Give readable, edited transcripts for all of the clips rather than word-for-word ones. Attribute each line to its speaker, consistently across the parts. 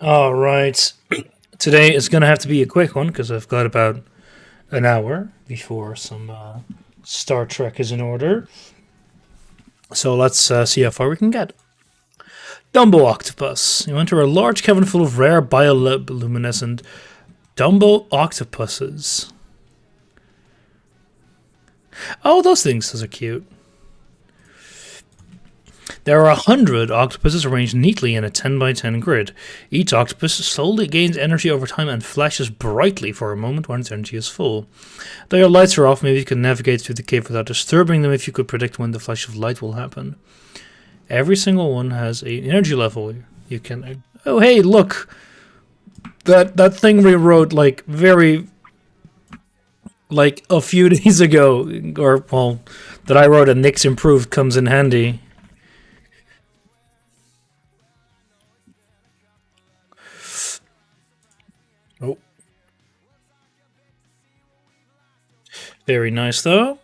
Speaker 1: All right. Today is going to have to be a quick one because I've got about an hour before some Star Trek is in order. So let's see how far we can get. Dumbo octopus. You enter a large cavern full of rare bioluminescent Dumbo octopuses. Oh, those are cute. There are 100 octopuses arranged neatly in a 10 by 10 grid. Each octopus slowly gains energy over time and flashes brightly for a moment when its energy is full. Though your lights are off, maybe you can navigate through the cave without disturbing them if you could predict when the flash of light will happen. Every single one has an energy level. You can... Oh, hey, look! That thing we wrote, like, a few days ago, or, well, that I wrote and Nick's improved comes in handy. Oh, very nice, though.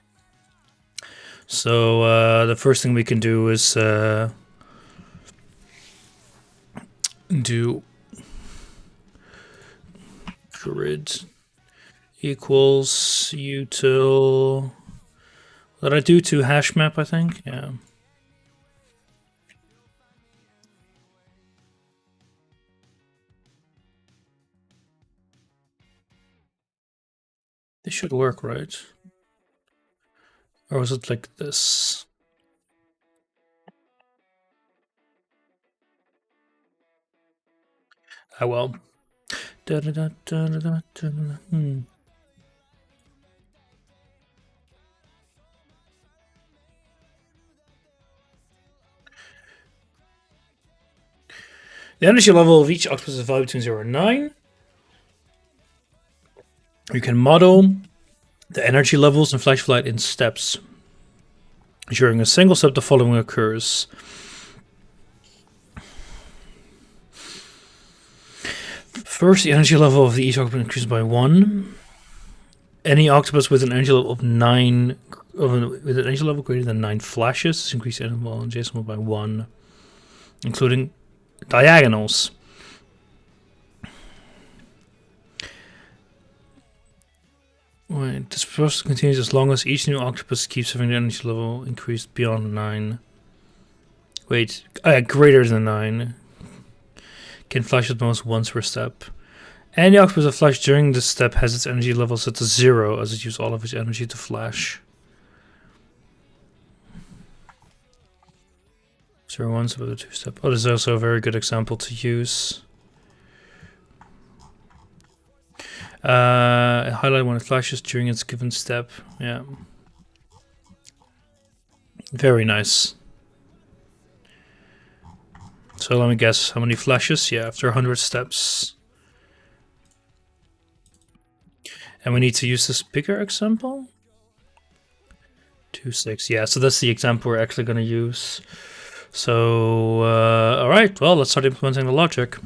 Speaker 1: So the first thing we can do is do grid equals util. What did I do to hash map? I think, yeah. This should work, right? Or was it like this? Ah, well. The energy level of each octopus is value between 0 and 9. You can model the energy levels in flash of light in steps. During a single step, the following occurs. First, the energy level of each octopus increases by 1. Any octopus with an energy level of 9, with an energy level greater than 9 flashes, is increased energy level adjacent by 1, including diagonals. Wait, this process continues as long as each new octopus keeps having the energy level increased beyond 9. Wait, greater than 9. Can flash at most once per step. Any octopus that flashes during this step has its energy level set to 0 as it uses all of its energy to flash. 0 1 step, 2 step. Oh, this is also a very good example to use. Highlight when it flashes during its given step. Yeah. Very nice. So let me guess how many flashes. Yeah, after 100 steps. And we need to use this bigger example. 2, 6. Yeah, so that's the example we're actually going to use. So, alright, well, let's start implementing the logic.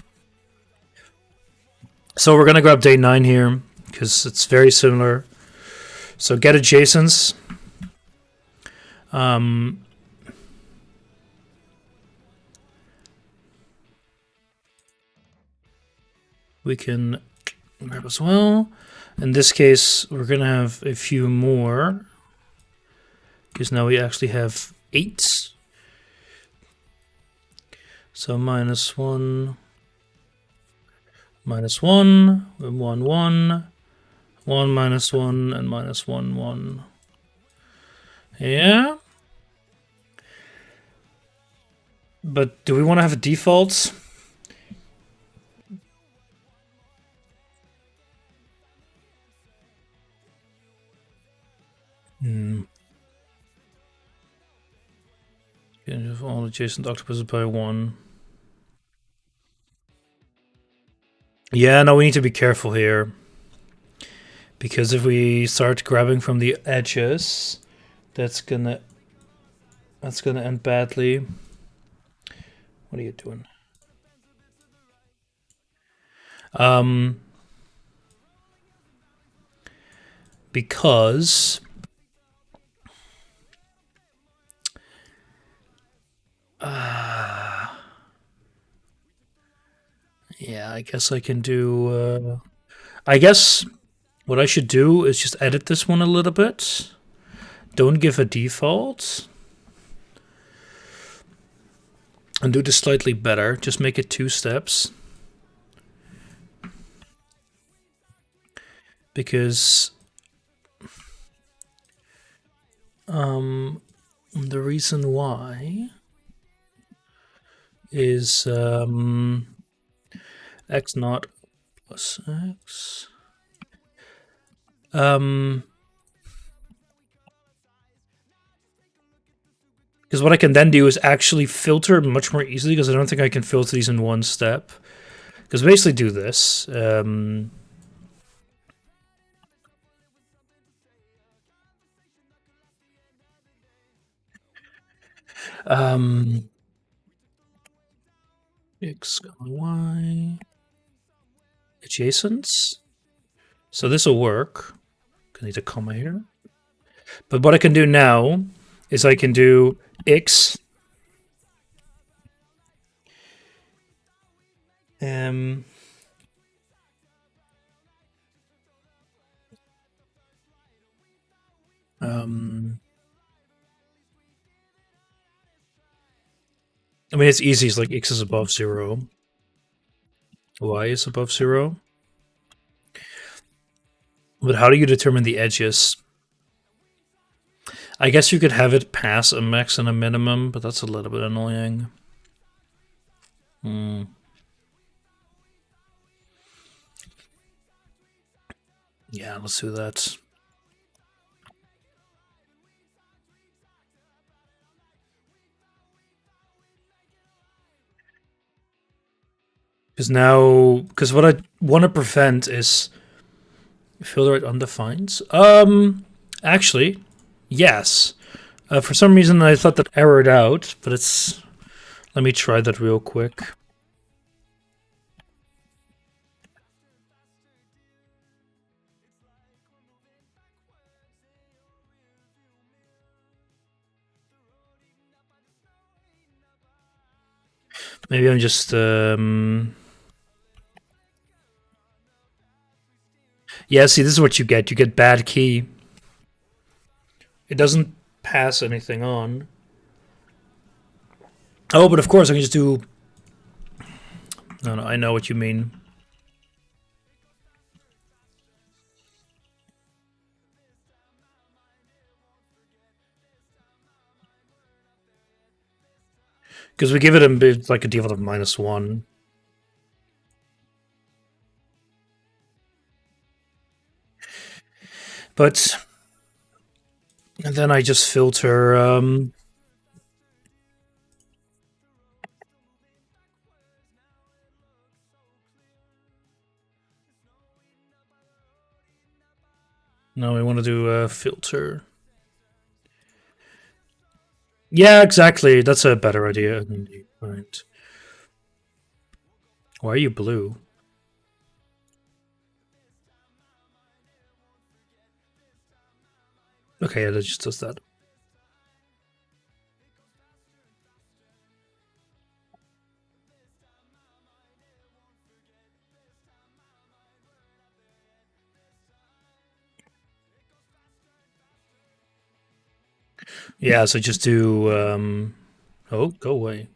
Speaker 1: So we're going to grab day 9 here, because it's very similar. So get adjacents. We can grab as well. In this case, we're going to have a few more, because now we actually have 8. So minus 1, minus 1, 1, 1, 1, minus 1, and minus 1, 1. Yeah. But do we want to have a default? All adjacent octopuses by 1. Yeah, no, we need to be careful here. Because if we start grabbing from the edges, that's gonna end badly. What are you doing? Because Yeah, I guess I can do. I guess what I should do is just edit this one a little bit. Don't give a default. And do this slightly better. Just make it 2 steps. Because the reason why is x naught plus x. Because what I can then do is actually filter much more easily, because I don't think I can filter these in one step. Because basically do this. X, Y, adjacents. So this will work. I need a comma here. But what I can do now is I can do X. Um, I mean, it's easy. It's like X is above 0. Y is above 0. But how do you determine the edges? I guess you could have it pass a max and a minimum, but that's a little bit annoying. Yeah, let's do that. Because what I want to prevent is filter right undefined. Actually, yes. For some reason, I thought that errored out, but it's. Let me try that real quick. Maybe I'm just. Yeah, see, this is what you get. You get bad key. It doesn't pass anything on. Oh, but of course, I can just do. No, I know what you mean. Because we give it a like a default of -1. But and then I just filter. No, we want to do a filter. Yeah, exactly. That's a better idea. Right. Why are you blue? Okay, yeah, that just does that. Yeah, so just do. Oh, go away.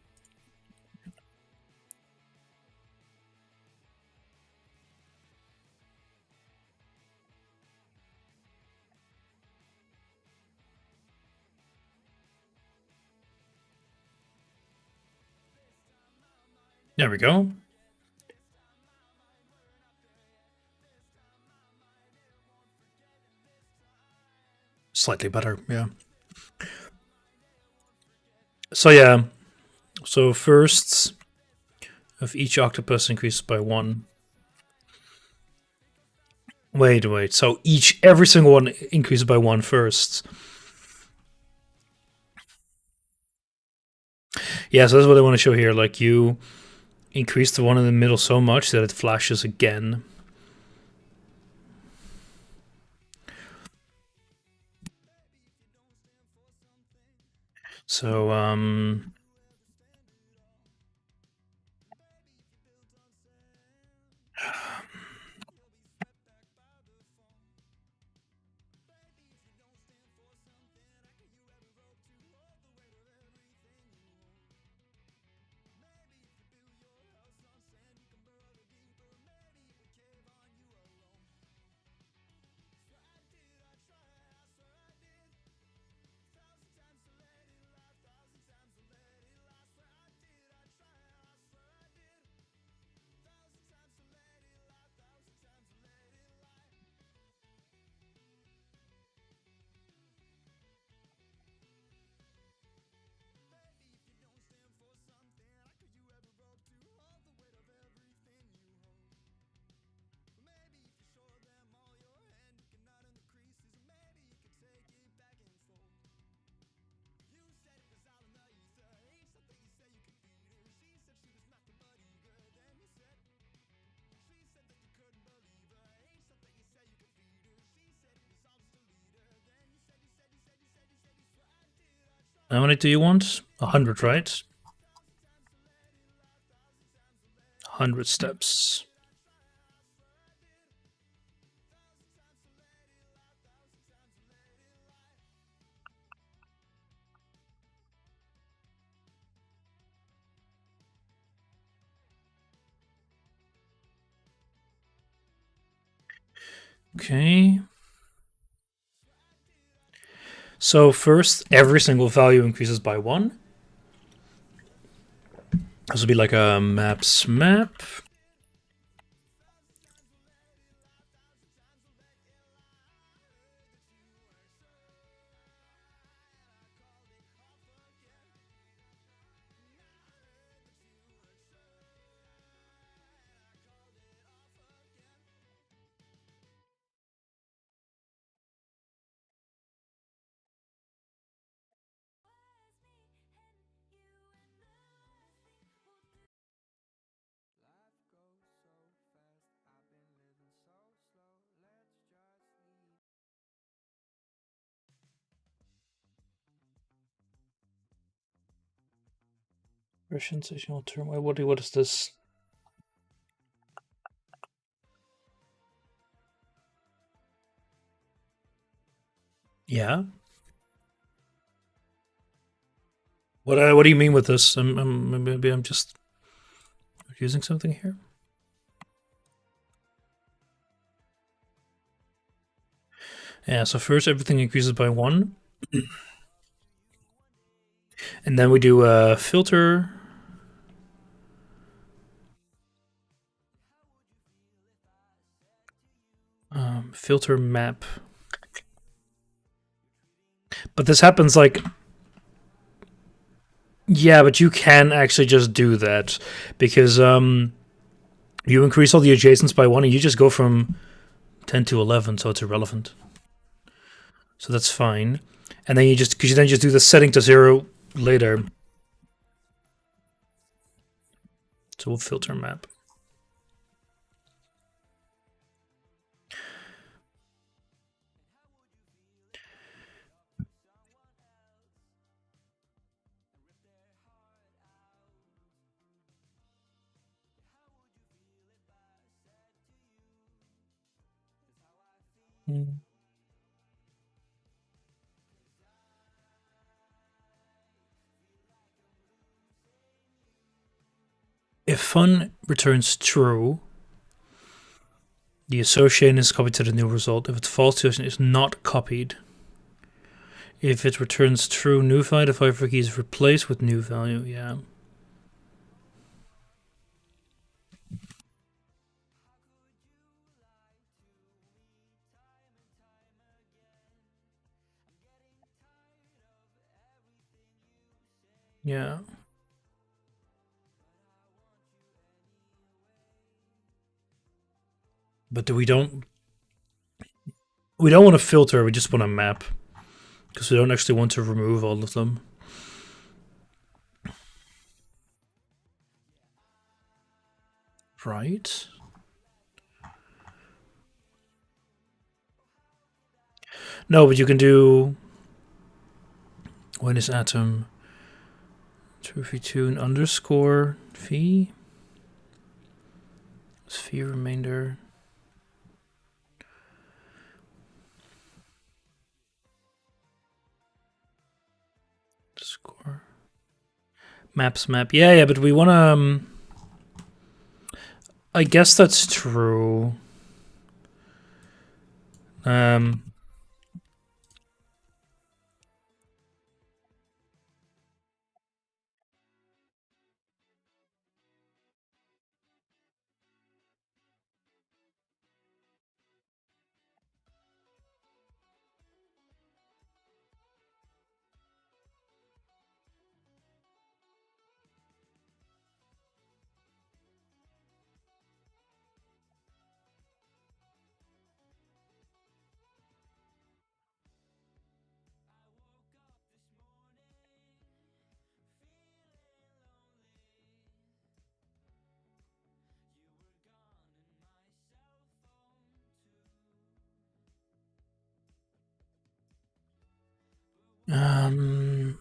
Speaker 1: There we go. Slightly better, yeah. So yeah, so firsts of each octopus increases by 1. Wait. So every single one increases by 1 first. Yeah, so that's what I want to show here. Like you increase the one in the middle so much that it flashes again. So How many do you want? 100, right? 100 steps. Okay. So first, every single value increases by 1. This will be like a maps map. Russian sensational turmoil. What is this? Yeah. What do you mean with this? Maybe I'm just using something here. Yeah. So first, everything increases by 1, and then we do a filter. Filter map. But this happens like. Yeah, but you can actually just do that because you increase all the adjacents by 1 and you just go from 10 to 11, so it's irrelevant. So that's fine. And then you just do the setting to 0 later. So we'll filter map. If fun returns true, the association is copied to the new result. If it's false, the association is not copied. If it returns true, new value, the value key is replaced with new value. Yeah. Yeah. But we don't want to filter, we just want to map. Because we don't actually want to remove all of them. Right? No, but you can do when is atom trophy tune underscore phi sphere remainder score maps map. Yeah, but we want to. I guess that's true. Um. Um.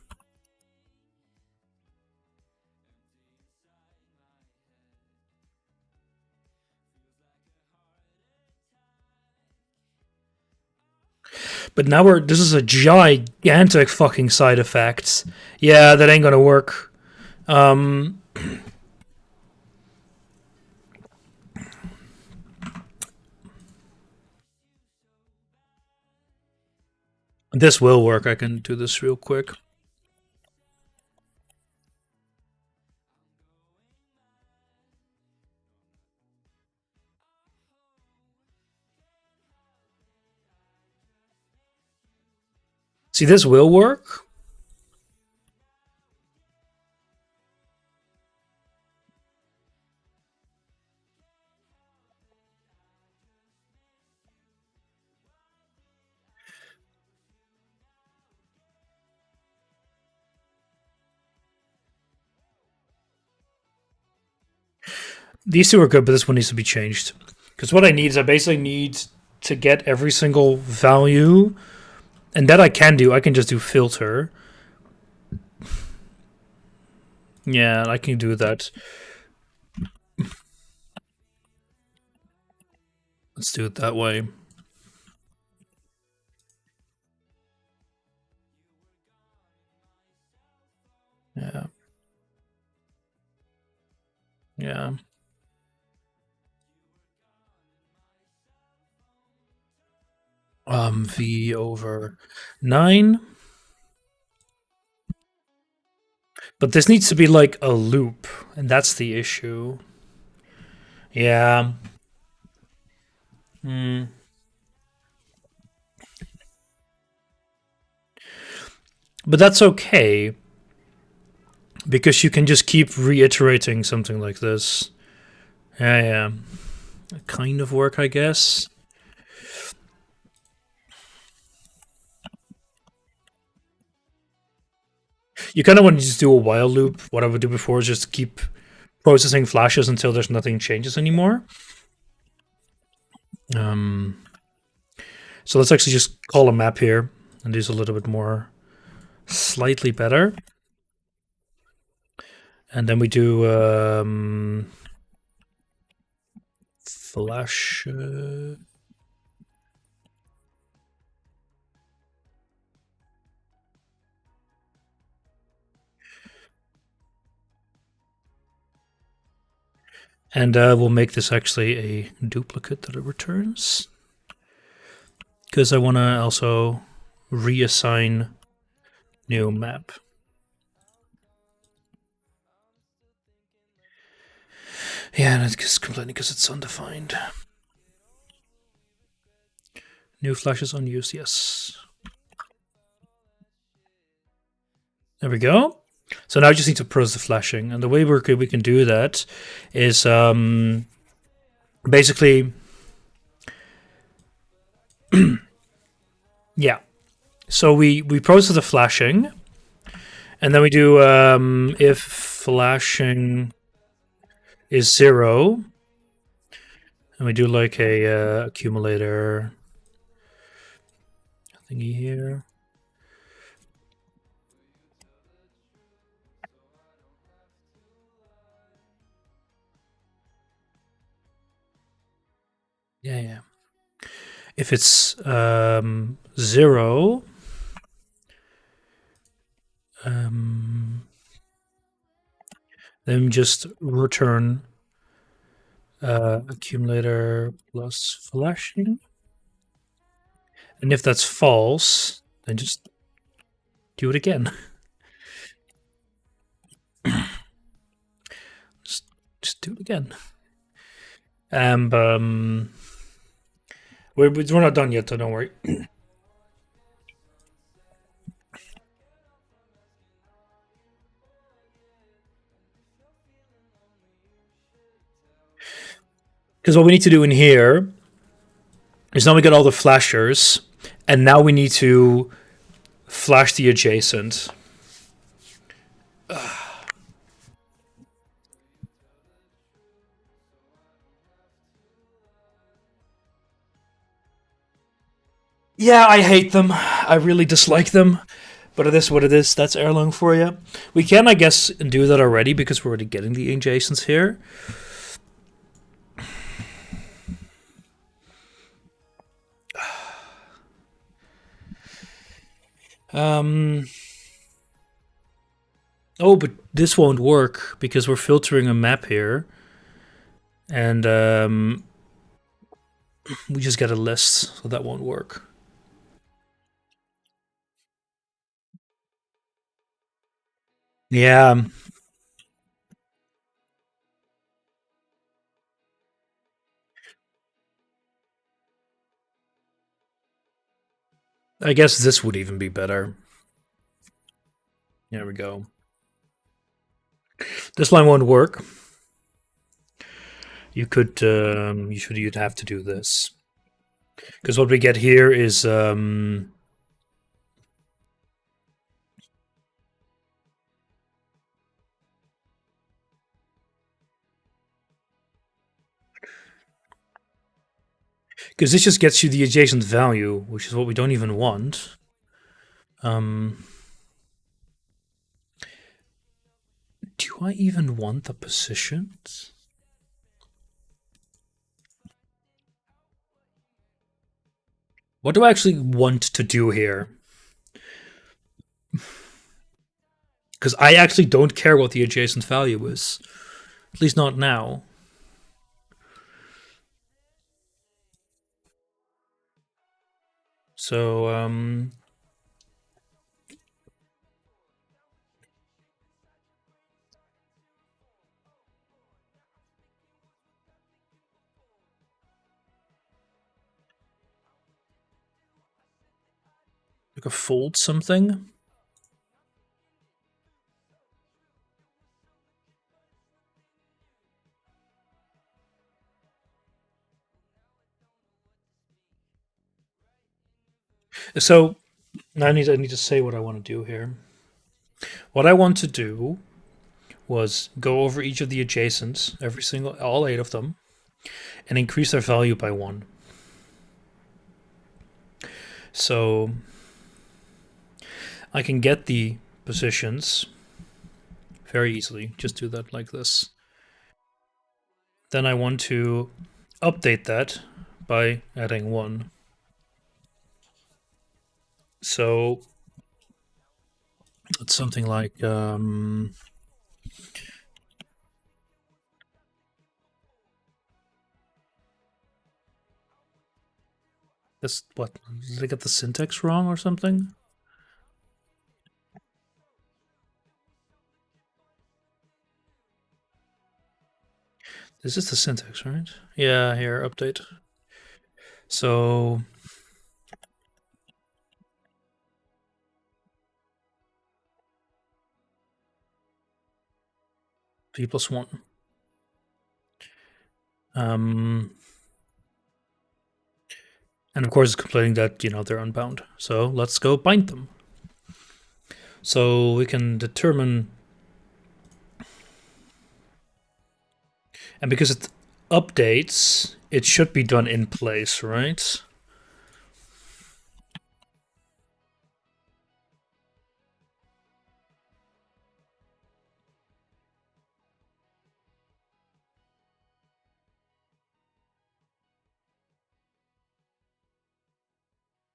Speaker 1: But now this is a gigantic fucking side effect. Yeah, that ain't gonna work. This will work. I can do this real quick. See, this will work. These two are good, but this one needs to be changed. Because what I need is I basically need to get every single value, and that I can do. I can just do filter. Yeah, I can do that. Let's do it that way. Yeah. Yeah. V over 9. But this needs to be like a loop, and that's the issue. Yeah. But that's okay, because you can just keep reiterating something like this. Yeah. Kind of work, I guess. You kind of want to just do a while loop. What I would do before is just keep processing flashes until there's nothing changes anymore. So let's actually just call a map here and do a little bit more, slightly better. And then we do flash. And we'll make this actually a duplicate that it returns. Because I want to also reassign new map. Yeah, and it's complaining because it's undefined. New flashes unused, yes. There we go. So now I just need to process the flashing. And the way we can do that is basically... yeah. So we process the flashing. And then we do if flashing is 0. And we do like a accumulator thingy here. Yeah. If it's 0, then just return accumulator plus flashing. And if that's false, then just do it again. just do it again. And we're not done yet, so don't worry. Because what we need to do in here is now we got all the flashers, and now we need to flash the adjacent. Yeah, I hate them. I really dislike them. But it is what it is. That's Erlang for you. We can, I guess, do that already because we're already getting the adjacents here. Um, oh, but this won't work because we're filtering a map here, and we just get a list, so that won't work. Yeah, I guess this would even be better. There we go. This line won't work. You'd have to do this because what we get here is because this just gets you the adjacent value, which is what we don't even want. Um, do I even want the positions? What do I actually want to do here? Because I actually don't care what the adjacent value is. At least not now. So, like a fold something. So I need to say what I want to do here. What I want to do was go over each of the adjacents, all 8 of them, and increase their value by 1. So I can get the positions very easily. Just do that like this. Then I want to update that by adding 1. So it's something like this. What, did I get the syntax wrong or something? This is the syntax, right? Yeah, here, update. So p+1. And of course, it's complaining that they're unbound. So let's go bind them. So we can determine, and because it updates, it should be done in place, right?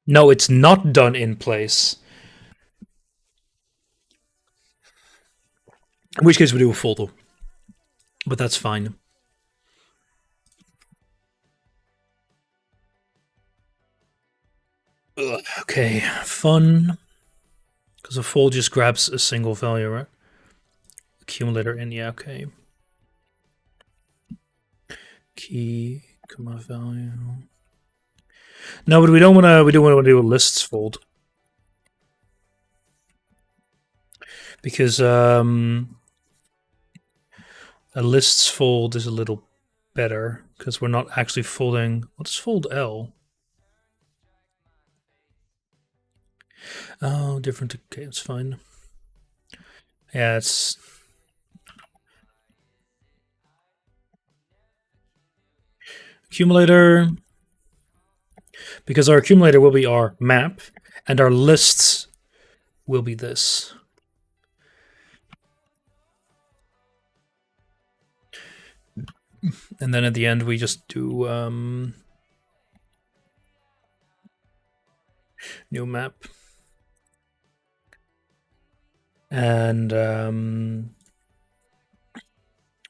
Speaker 1: No, it's not done in place. In which case we do a photo, but that's fine. Ugh, okay, fun. Because a fold just grabs a single value, right? Accumulator in, yeah, okay. Key, comma value. No, but we don't want to. We don't want to do a lists fold because a lists fold is a little better because we're not actually folding. Let's fold L. Oh, different. Okay, it's fine. Yeah, it's accumulator because our accumulator will be our map and our lists will be this. And then at the end we just do new map. And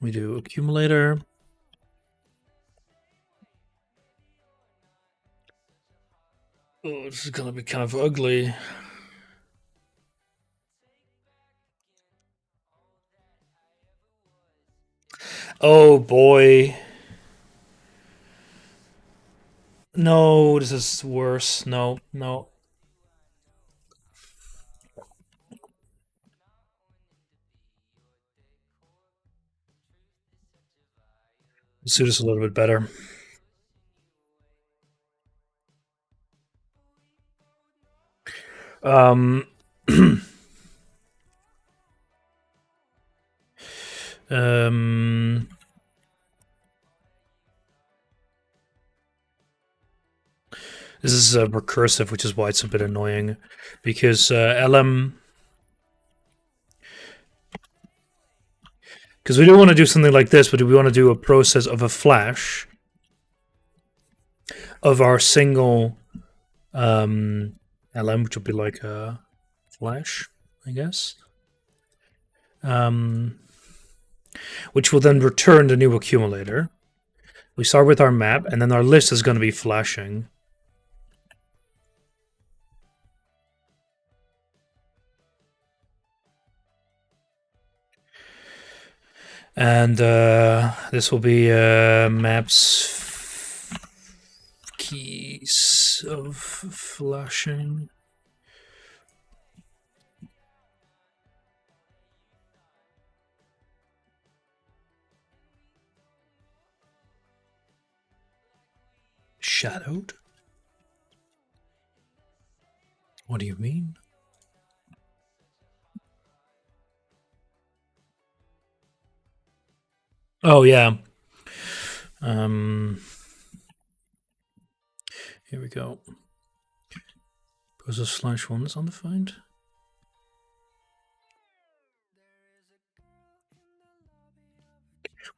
Speaker 1: we do accumulator. Oh, this is gonna be kind of ugly. Oh boy. No, this is worse. No, no. Let's do this a little bit better. Um, um, this is recursive, which is why it's a bit annoying, because LM. Because we don't want to do something like this, but we want to do a process of a flash of our single LM, which would be like a flash, I guess. Which will then return the new accumulator. We start with our map, and then our list is going to be flashing. And this will be maps keys of flashing. Shadowed? What do you mean? Oh yeah. Here we go. Process /1 is undefined.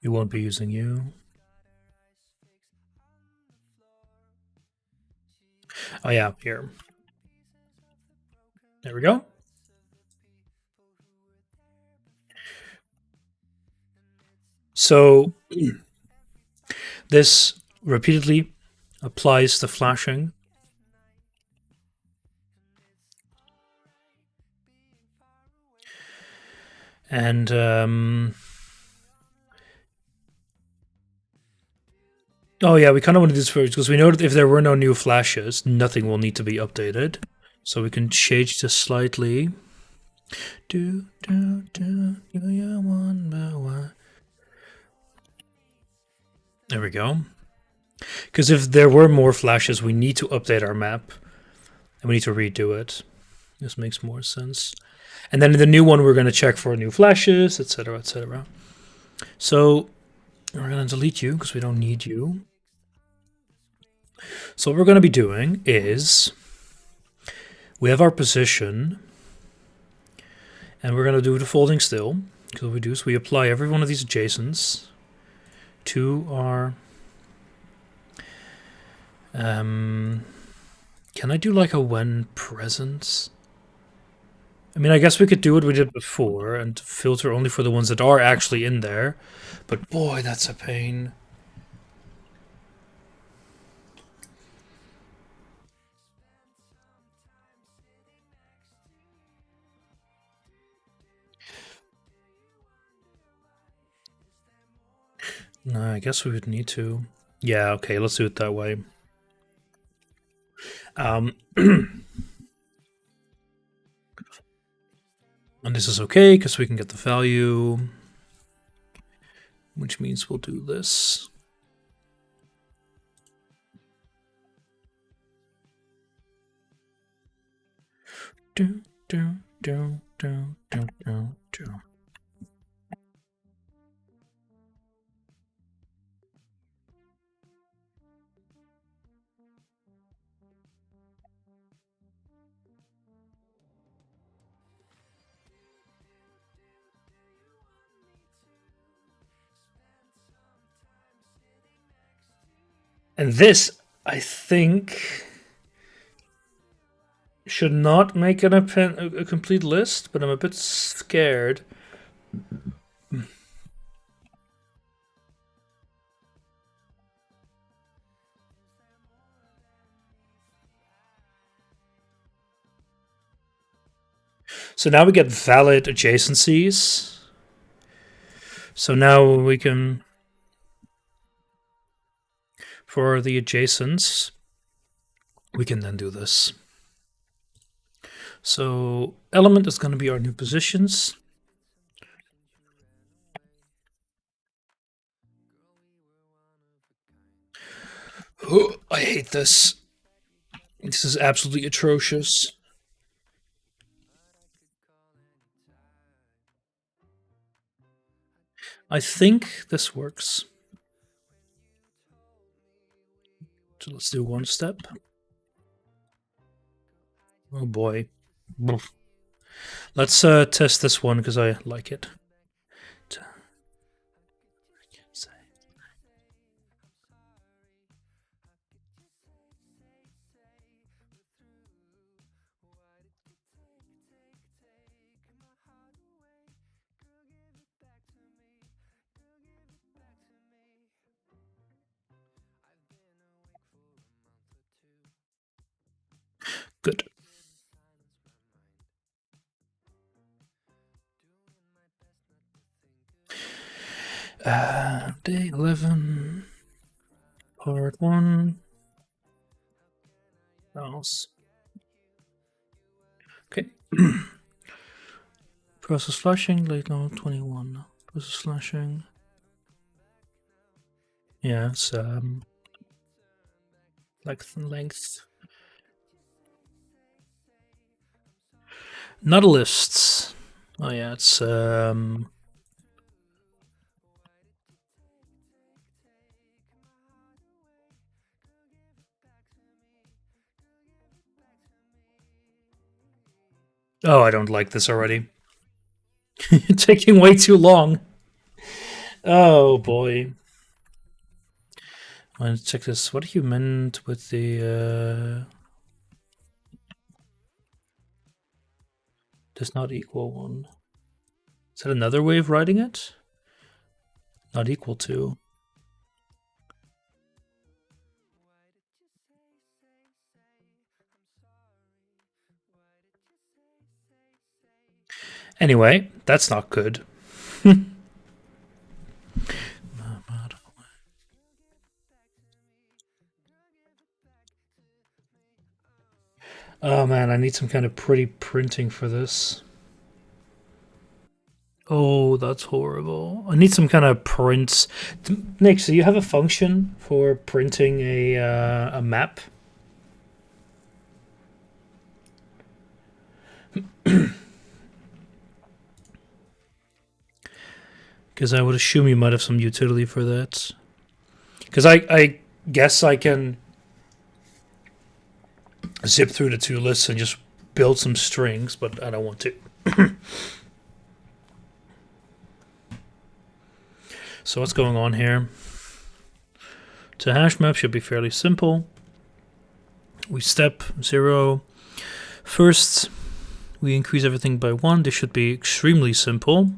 Speaker 1: We won't be using you. Oh yeah, here. There we go. So this repeatedly applies the flashing. And oh yeah, we kind of want to do this first because we know that if there were no new flashes, nothing will need to be updated. So we can change this slightly. Do you one by one. There we go. Because if there were more flashes, we need to update our map. And we need to redo it. This makes more sense. And then in the new one, we're going to check for new flashes, etc., etc. So we're going to delete you because we don't need you. So what we're going to be doing is we have our position, and we're going to do the folding still. Because what we do is we apply every one of these adjacents to our... can I do like a when present? I mean, I guess we could do what we did before and filter only for the ones that are actually in there. But boy, that's a pain. No, I guess we would need to. Yeah, okay, let's do it that way. And this is okay because we can get the value, which means we'll do this. Do, do, do, do, do, do, do. And this, I think... Should not make a complete list, but I'm a bit scared. So now we get valid adjacencies. So now we can, for the adjacents, we can then do this. So element is going to be our new positions. Oh, I hate this. This is absolutely atrocious. I think this works. So let's do one step. Oh boy. Let's test this one because I like it. Good. Day 11, part 1. Else. Okay. Process flashing, late now 21. Process flashing. Yeah, it's length. Not a lists. Oh yeah, it's oh, I don't like this already. Taking way too long. Oh boy. Let's check this. What you meant with the does not equal one? Is that another way of writing it? Not equal to. Anyway, that's not good. Oh man, I need some kind of pretty printing for this. Oh, that's horrible. I need some kind of prints. Nick, so you have a function for printing a map? Because I would assume you might have some utility for that. Because I guess I can zip through the two lists and just build some strings, but I don't want to. So what's going on here? To hash map should be fairly simple. We step 0. First, we increase everything by 1. This should be extremely simple.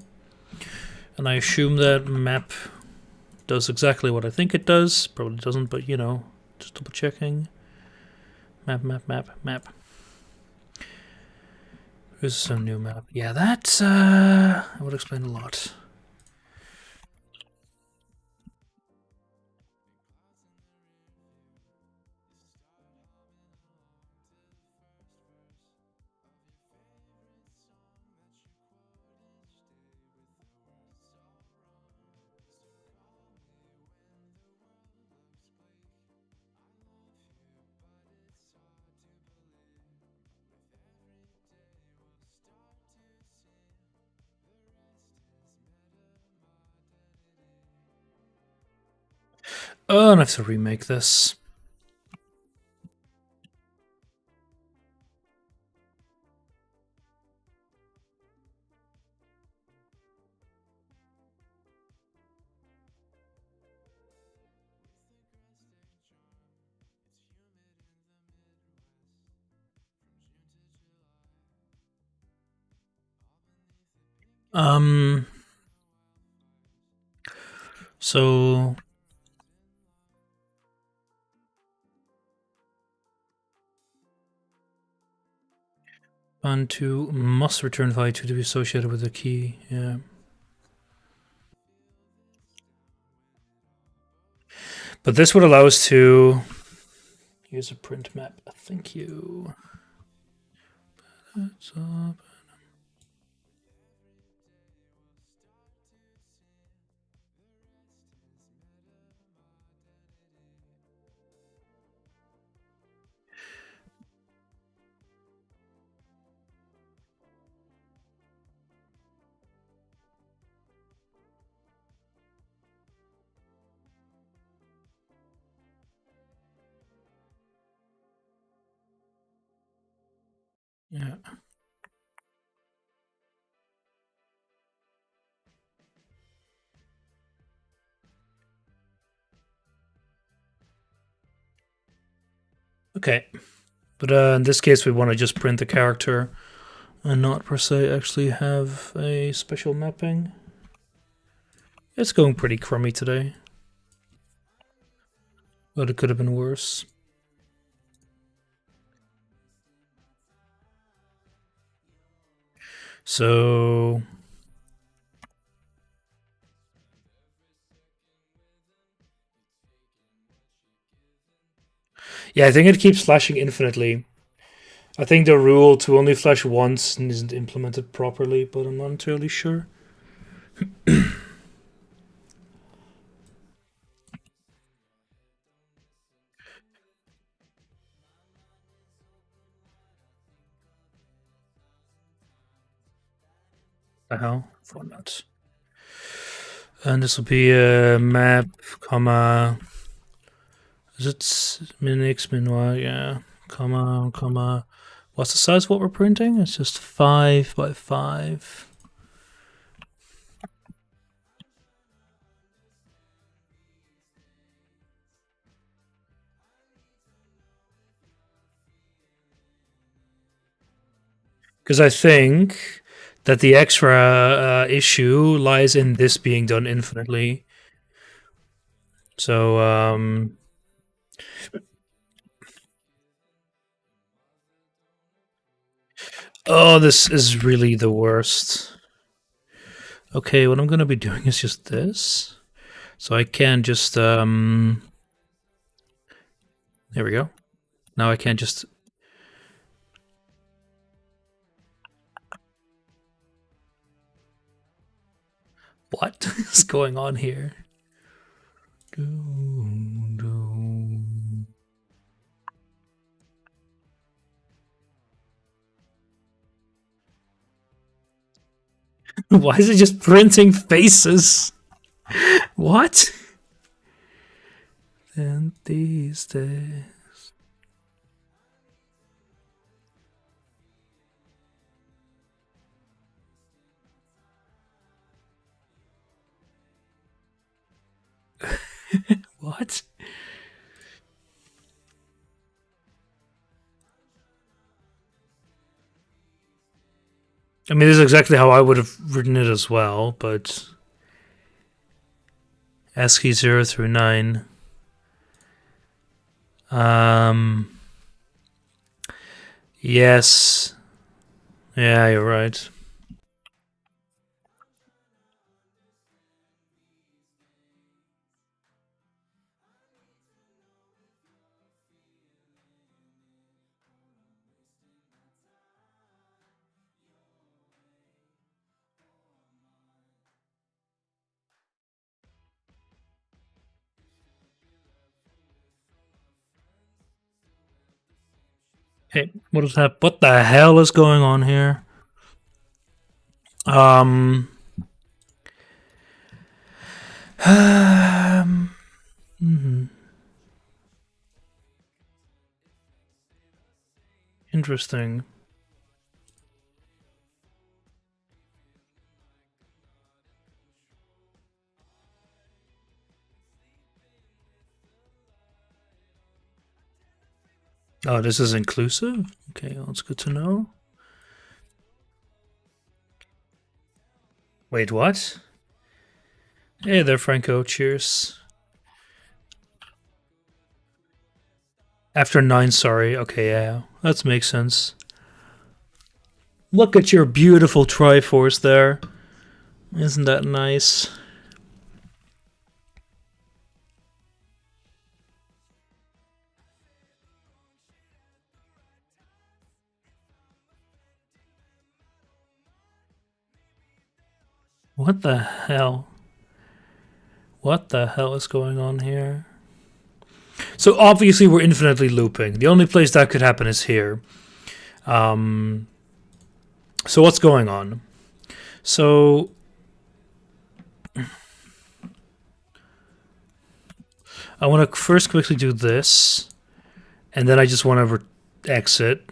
Speaker 1: And I assume that map does exactly what I think it does. Probably doesn't, but you know, just double checking. Map. Here's some new map. Yeah, that would explain a lot. Oh, and I have to remake this. Um. So Bantu must return value to be associated with the key. Yeah. But this would allow us to use a print map. Thank you. That's up. Yeah. Okay. But in this case, we want to just print the character and not per se actually have a special mapping. It's going pretty crummy today. But it could have been worse. So yeah, I think it keeps flashing infinitely. I think the rule to only flash once isn't implemented properly, but I'm not entirely sure. The hell? Format. And this will be a map, comma. Is it min x, min y? Yeah. Comma, comma. What's the size of what we're printing? It's just 5 by 5. Because I think that the extra issue lies in this being done infinitely. So, oh, this is really the worst. Okay, what I'm going to be doing is just this. So I can just, there we go. Now I can just, what is going on here? Why is it just printing faces? What? And these days. What? I mean, this is exactly how I would have written it as well, but ASCII 0 through 9. Yes. Yeah, you're right. Hey, what is that? What the hell is going on here? Um. Interesting. Oh, this is inclusive? Okay, well, that's good to know. Wait, what? Hey there, Franco. Cheers. After 9, sorry. Okay, yeah. That makes sense. Look at your beautiful Triforce there. Isn't that nice? What the hell? What the hell is going on here? So obviously we're infinitely looping. The only place that could happen is here. So what's going on? So I want to first quickly do this, and then I just want to exit.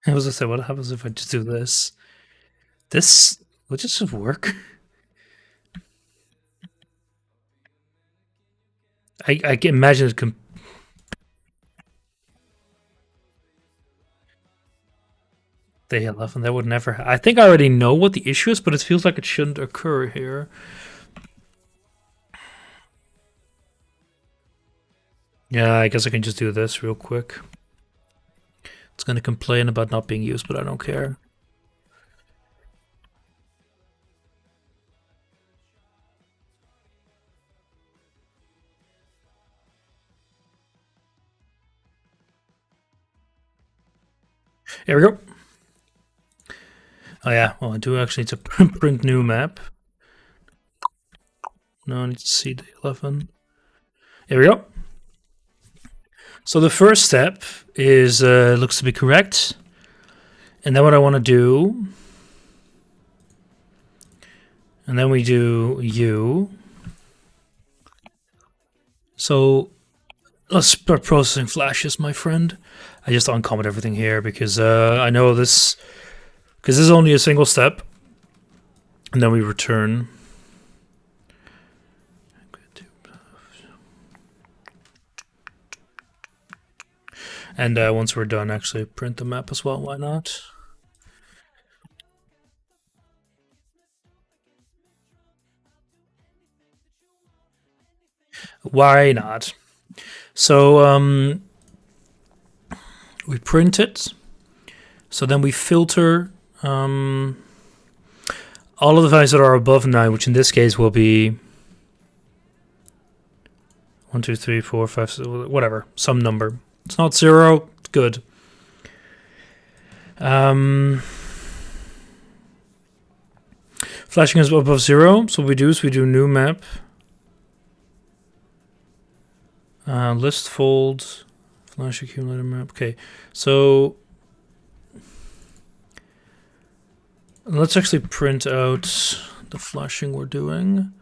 Speaker 1: I was gonna say, what happens if I just do this? This would just work. I can imagine it. Day 11. That would never. I think I already know what the issue is, but it feels like it shouldn't occur here. Yeah, I guess I can just do this real quick. It's gonna complain about not being used, but I don't care. Here we go. Oh yeah, well I do actually need to print new map. No, I need to see the 11. Here we go. So the first step is looks to be correct, and then what I want to do, and then we do U. So let's start processing flashes, my friend. I just uncomment everything here because I know this, because this is only a single step, and then we return. And once we're done, actually print the map as well. Why not? Why not? So we print it. So then we filter all of the values that are above 9, which in this case will be 1, 2, 3, 4, 5, 6, whatever, some number. It's not 0. Good. Flashing is above 0. So what we do is we do new map. List fold. Flash accumulator map. Okay. So let's actually print out the flashing we're doing.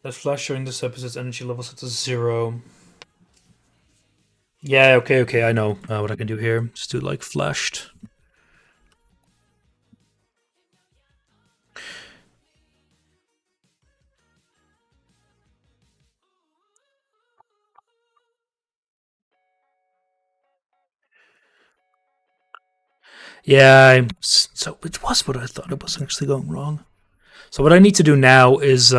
Speaker 1: That flash during this episode's energy level set to 0. Yeah, okay, I know what I can do here. Just do like flashed. Yeah, so it was what I thought. It was actually going wrong. So what I need to do now is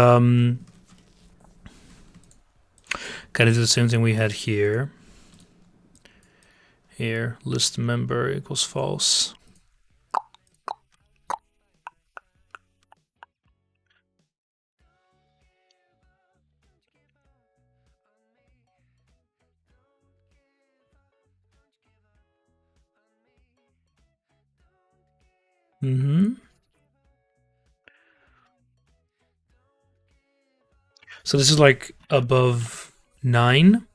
Speaker 1: kind of do the same thing we had here. Here, list member equals false. So this is like above 9.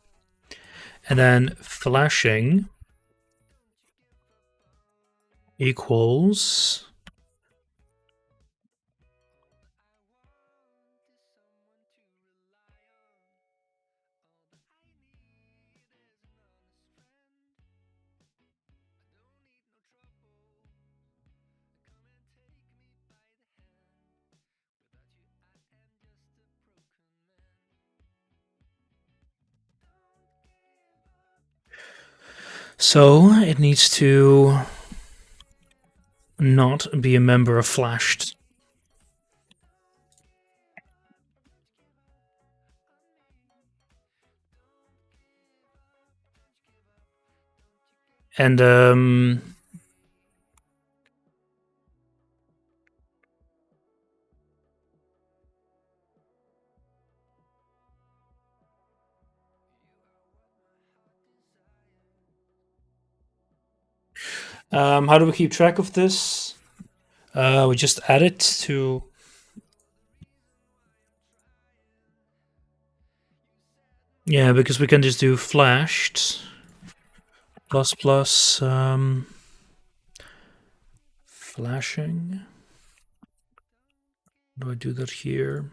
Speaker 1: And then flashing equals so it needs to not be a member of flashed. And how do we keep track of this? We just add it to. Yeah, because we can just do flashed plus flashing. Do I do that here?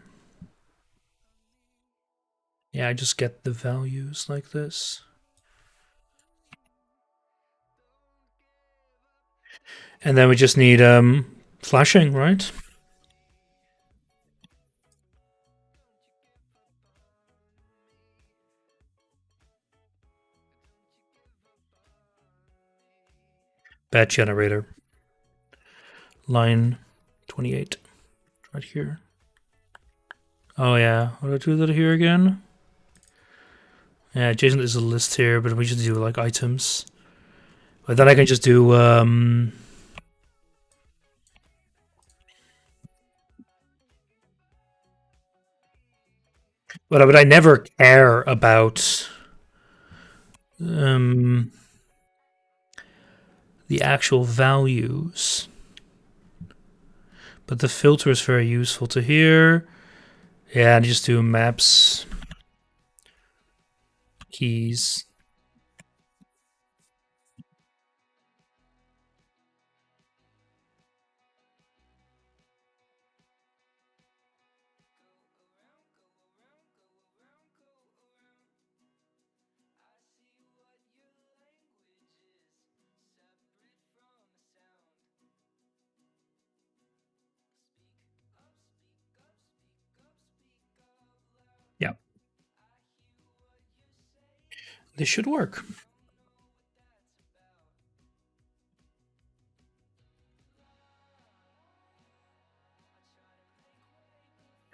Speaker 1: Yeah, I just get the values like this. And then we just need flashing, right? Batch generator. Line 28. Right here. Oh yeah, what do I do that here again? Yeah, Jason is a list here, but we should do like items. But then I can just do but I never care about the actual values. But the filter is very useful to here. Yeah, and just do maps keys. Yeah. This should work.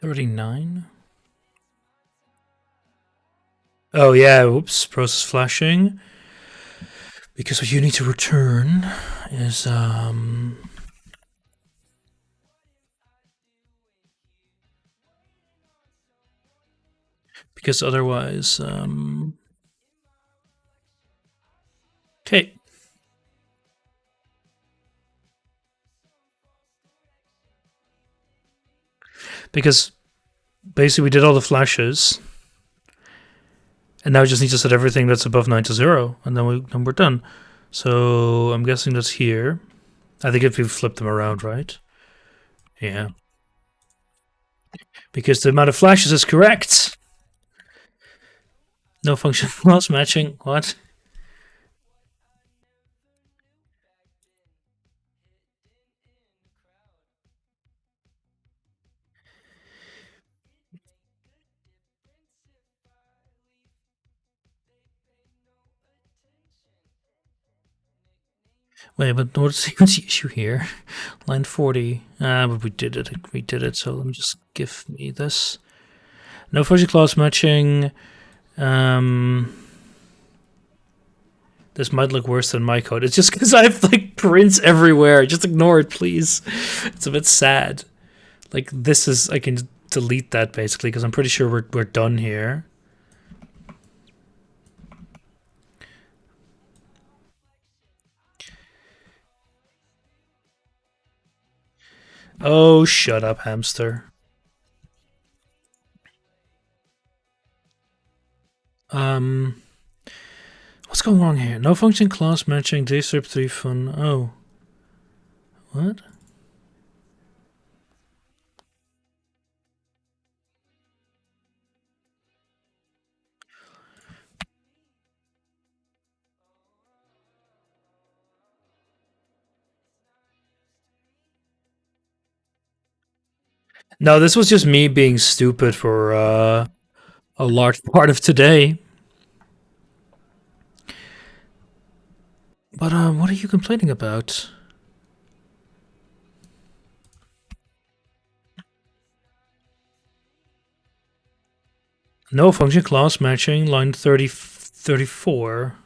Speaker 1: $39. Oh yeah, whoops, process flashing. Because what you need to return is because otherwise okay. Because basically we did all the flashes. And now we just need to set everything that's above 9 to 0, and then we're done. So I'm guessing that's here. I think if we flip them around, right? Yeah. Because the amount of flashes is correct. No function class matching. What? Wait, but what's the issue here? Line 40. But we did it. We did it. So let me just give me this. No function class matching. This might look worse than my code. It's just because I have like prints everywhere. Just ignore it, please. It's a bit sad. Like this is, I can delete that basically because I'm pretty sure we're done here. Oh, shut up, hamster. What's going wrong here? No function class matching dstrip 3 fun. Oh. What? No, this was just me being stupid for a large part of today. But what are you complaining about? No function class matching, line 34.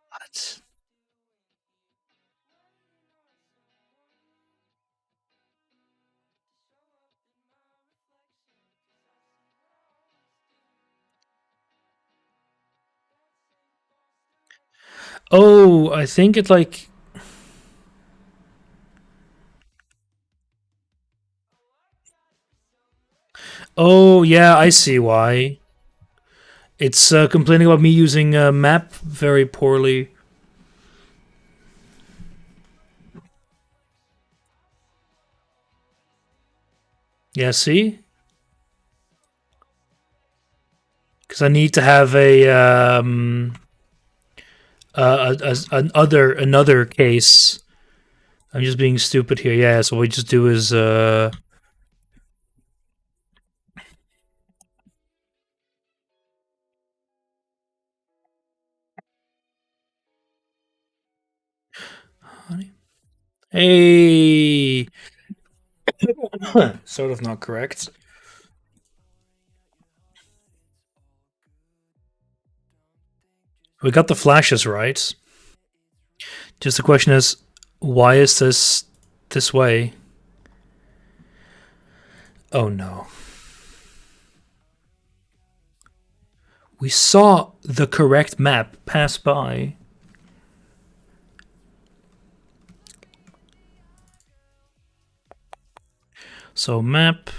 Speaker 1: What? Oh, I think it like. Oh, yeah, I see why. It's complaining about me using map very poorly. Yeah, see? Because I need to have another case. I'm just being stupid here. Yeah, so what we just do is hey, sort of not correct. We got the flashes right. Just the question is, why is this way? Oh no. We saw the correct map pass by. So map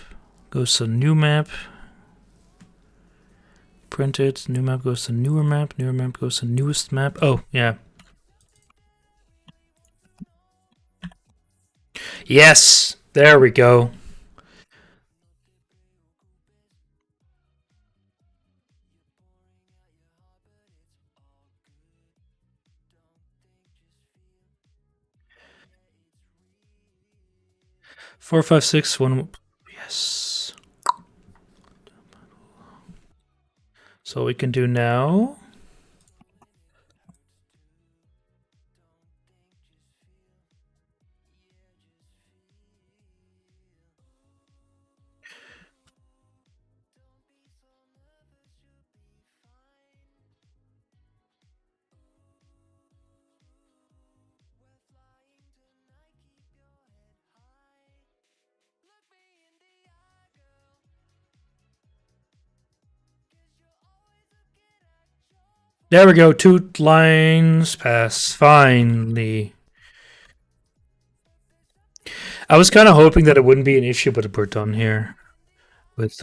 Speaker 1: goes to new map. Print it. New map goes to newer map. Newer map goes to newest map. Oh, yeah. Yes! There we go. Four, five, six, one. Yes. So we can do now. There we go. 2 lines pass. Finally. I was kind of hoping that it wouldn't be an issue, but we're done here with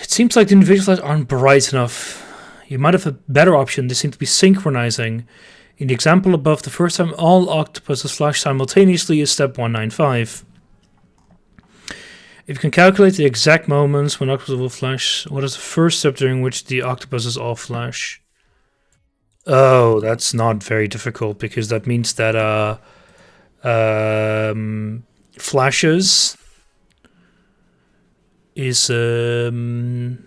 Speaker 1: It seems like the individual lights aren't bright enough. You might have a better option. They seem to be synchronizing. In the example above, the first time all octopuses flash simultaneously is step 195. If you can calculate the exact moments when octopuses will flash, what is the first step during which the octopuses all flash? Oh, that's not very difficult because that means that flashes is oh,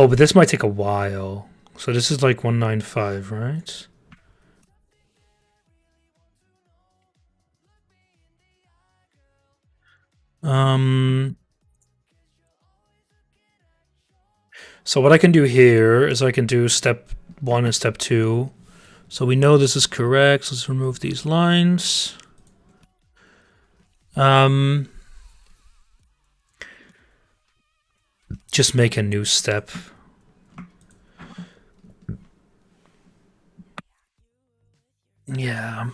Speaker 1: but this might take a while. So this is like 195, right? So what I can do here is I can do step 1 and step 2. So we know this is correct. So let's remove these lines. Just make a new step. Yeah.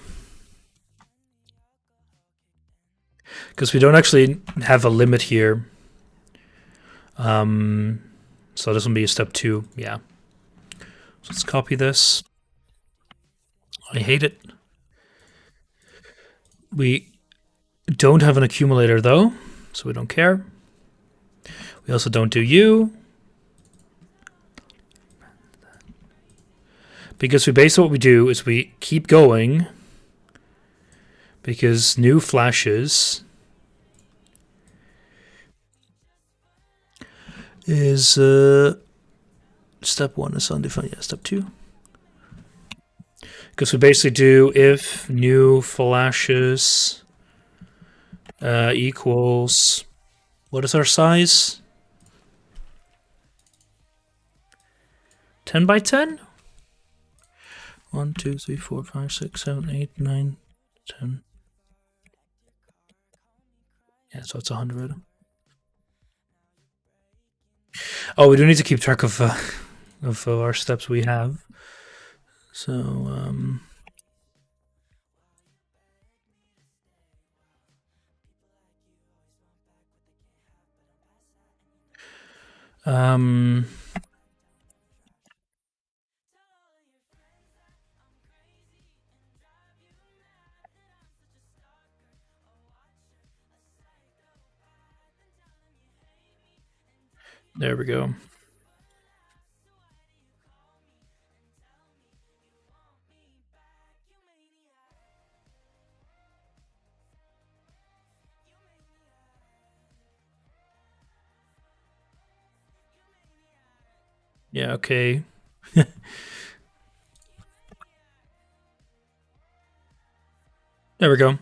Speaker 1: Because we don't actually have a limit here. So this will be a step 2. Yeah. So let's copy this. I hate it. We don't have an accumulator though, so we don't care. We also don't do U. Because we basically what we do is we keep going because new flashes is step 1 is undefined. Yeah, step 2. Because we basically do if new flashes equals, what is our size? 10 by 10? 1, 2, 3, 4, 5, 6, 7, 8, 9, 10. Yeah, so it's 100. Oh, we do need to keep track of our steps we have. So there we go. Yeah, okay. There we go.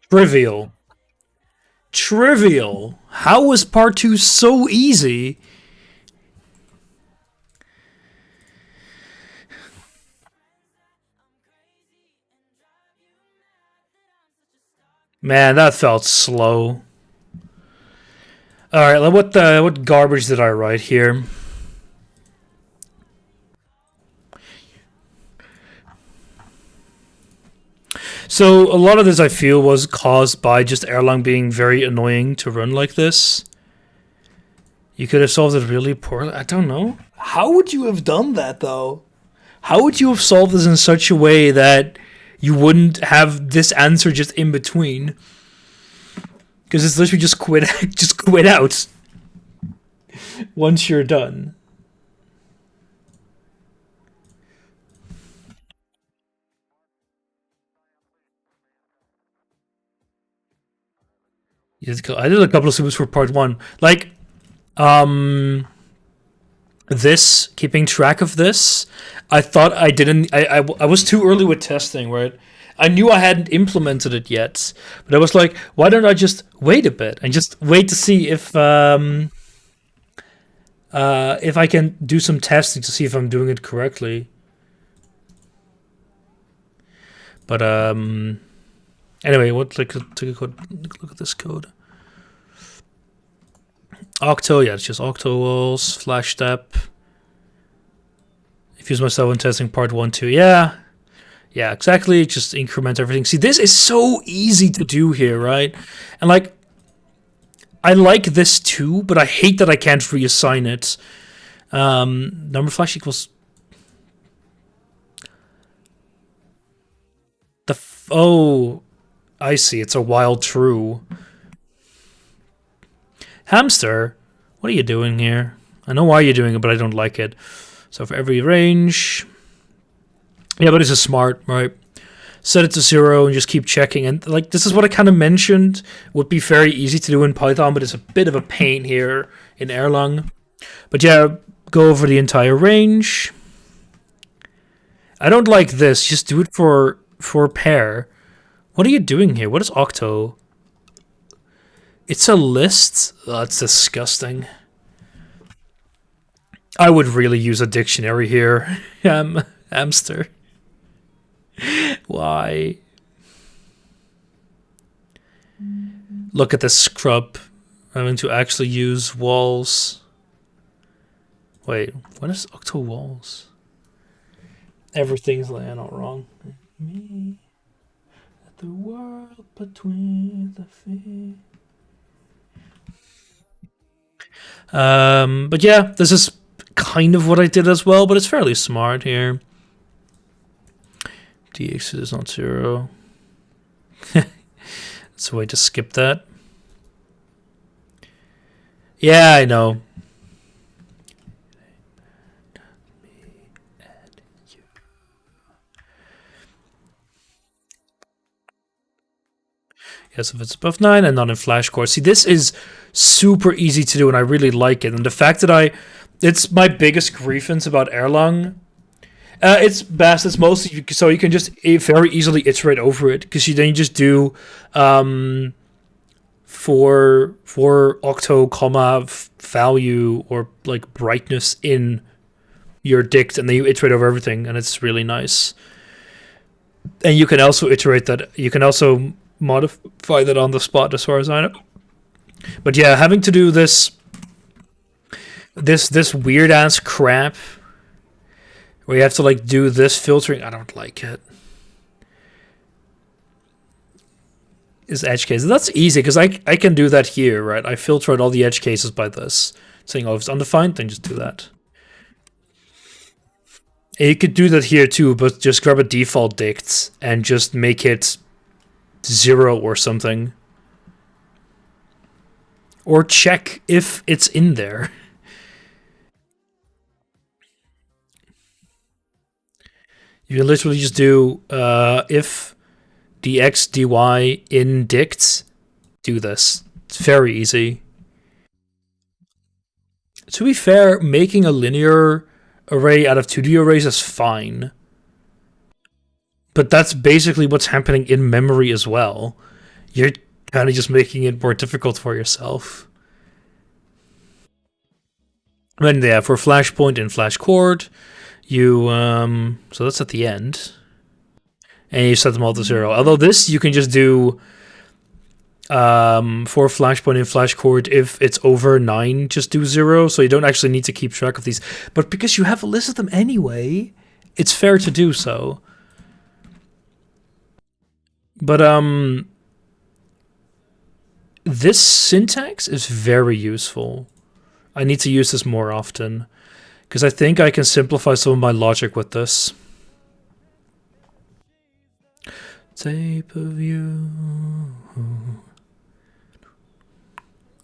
Speaker 1: Trivial. Trivial. How was part 2 so easy? Man, that felt slow. All right, what garbage did I write here? So a lot of this I feel was caused by just Erlang being very annoying to run like this. You could have solved it really poorly. I don't know. How would you have done that though? How would you have solved this in such a way that you wouldn't have this answer just in between? Because it's literally just quit out once you're done. I did a couple of subs for part 1. Like, this, keeping track of this, I thought I didn't. I was too early with testing, right? I knew I hadn't implemented it yet, but I was like, why don't I just wait a bit and just wait to see if I can do some testing to see if I'm doing it correctly. But anyway, what take a look at this code. Octo, yeah, it's just octo walls, flash step. If use myself in testing part 1, 2, yeah. Yeah, exactly. Just increment everything. See, this is so easy to do here, right? And like, I like this too, but I hate that I can't reassign it. Number flash equals oh, I see. It's a wild true. Hamster, what are you doing here? I know why you're doing it, but I don't like it. So for every range, yeah, but this is smart, right? Set it to 0 and just keep checking. And like this is what I kind of mentioned would be very easy to do in Python, but it's a bit of a pain here in Erlang. But yeah, go over the entire range. I don't like this. Just do it for pair. What are you doing here? What is octo? It's a list? Oh, that's disgusting. I would really use a dictionary here. Hamster. Why? Look at this scrub. I'm going to actually use walls. Wait, what is octo walls? Everything's laying out wrong. Me at the world between the feet. But yeah, this is kind of what I did as well, but it's fairly smart here. dx is not 0. That's a way to skip that. Yeah, I know. Yes, if it's above 9 and not in flash core. See, this is super easy to do, and I really like it. And the fact that it's my biggest grievance about Erlang. It's best. It's mostly so you can just very easily iterate over it because then you just do for octo comma value or like brightness in your dict, and then you iterate over everything, and it's really nice. And you can also iterate that. You can also modify that on the spot, as far as I know. But yeah, having to do this weird ass crap where you have to like do this filtering, I don't like it. Is edge case. That's easy because I can do that here, right? I filtered all the edge cases by this. Saying, oh, if it's undefined, then just do that. And you could do that here too, but just grab a default dict and just make it 0 or something. Or check if it's in there. You can literally just do if dx dy in dict, do this. It's very easy. To be fair, making a linear array out of 2D arrays is fine. But that's basically what's happening in memory as well. You're kind of just making it more difficult for yourself. And yeah, for flashpoint and flash chord, you so that's at the end, and you set them all to 0. Although this you can just do for flashpoint and flash chord, if it's over 9, just do 0, so you don't actually need to keep track of these. But because you have a list of them anyway, it's fair to do so. But this syntax is very useful. I need to use this more often because I think I can simplify some of my logic with this. Tape of you.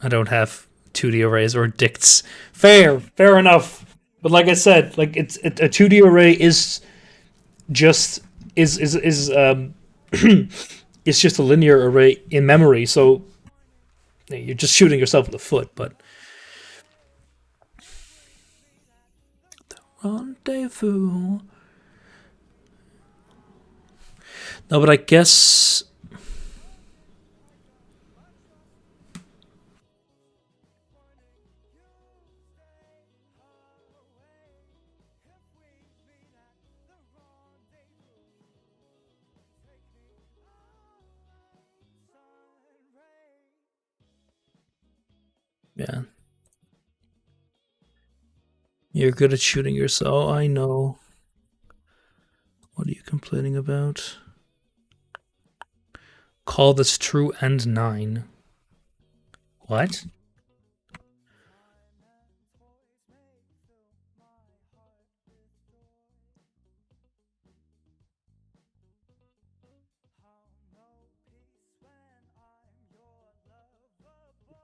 Speaker 1: I don't have 2D arrays or dicts. Fair enough. But like I said, like a 2D array is just is it's just a linear array in memory, so you're just shooting yourself in the foot. But the rendezvous. No, but I guess. Yeah. You're good at shooting yourself. I know. What are you complaining about? Call this true and 9. What?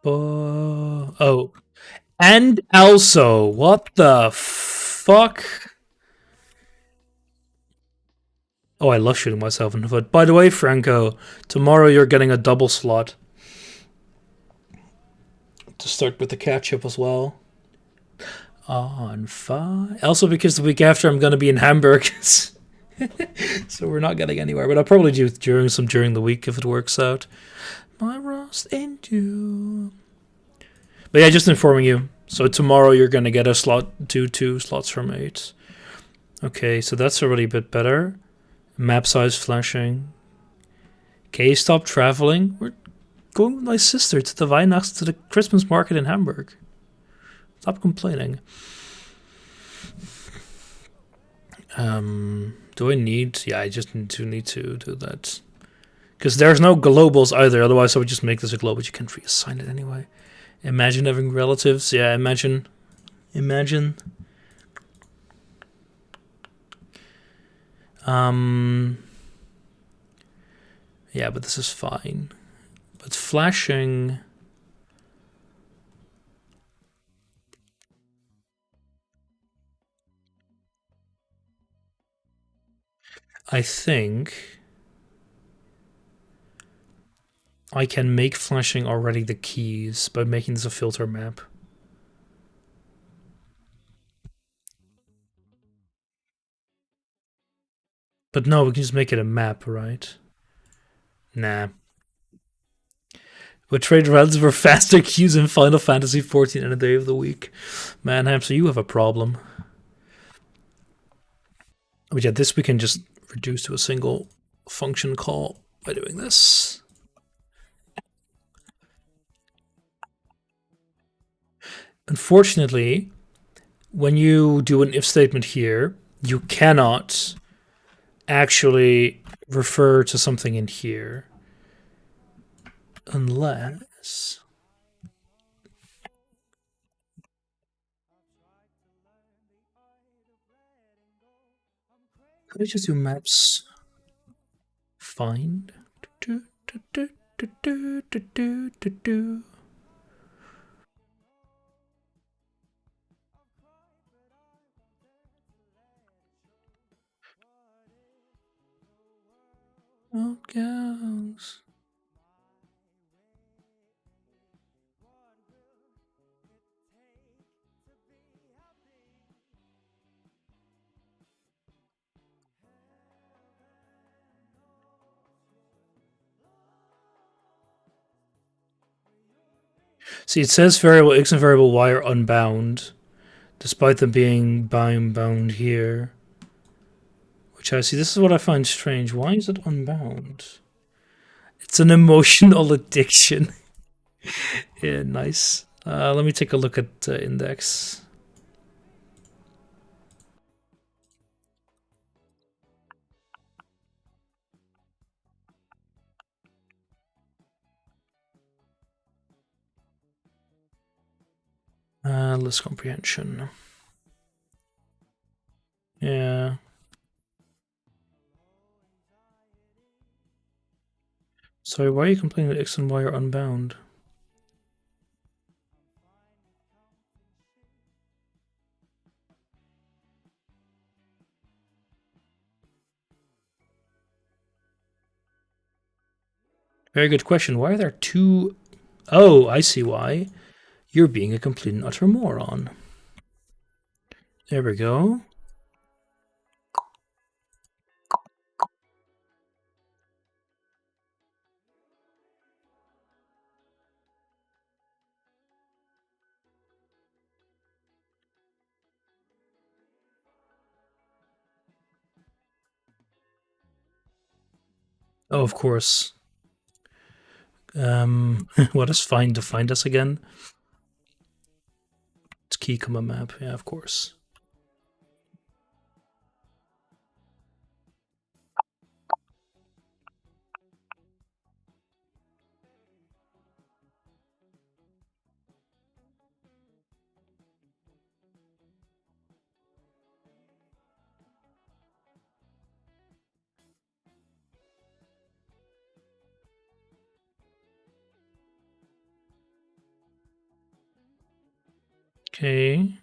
Speaker 1: Oh. And also, what the fuck? Oh, I love shooting myself in the foot. By the way, Franco, tomorrow you're getting a double slot to start with the catch-up as well. On fire. Also, because the week after I'm going to be in Hamburg, so we're not getting anywhere. But I'll probably do during the week if it works out. My rust into. But yeah, just informing you. So tomorrow you're going to get a slot, two slots from 8. Okay, so that's already a bit better. Map size flashing. Okay, stop traveling. We're going with my sister to the Weihnachts to the Christmas market in Hamburg. Stop complaining. Do I need? Yeah, I just need to do that. Because there's no globals either. Otherwise, I would just make this a global. But you can't reassign it anyway. Imagine having relatives. Yeah, imagine. Yeah, but this is fine. But flashing. I think I can make flashing already the keys by making this a filter map. But no, we can just make it a map, right? Nah. But trade rounds for faster queues in Final Fantasy XIV in a day of the week. Man, Hamster, you have a problem. But yeah, this we can just reduce to a single function call by doing this. Unfortunately, when you do an if statement here, you cannot actually refer to something in here unless. Could I just do maps find? Oh, goes. See, it says variable x and variable y are unbound, despite them being bound here. Which I see, this is what I find strange. Why is it unbound? It's an emotional addiction. Yeah, nice. Let me take a look at index. List comprehension. Yeah. Sorry, why are you complaining that x and y are unbound? Very good question. Why are there two? Oh, I see why. You're being a complete and utter moron. There we go. Oh, of course. What is find to find us again? It's key comma map. Yeah, of course. Okay.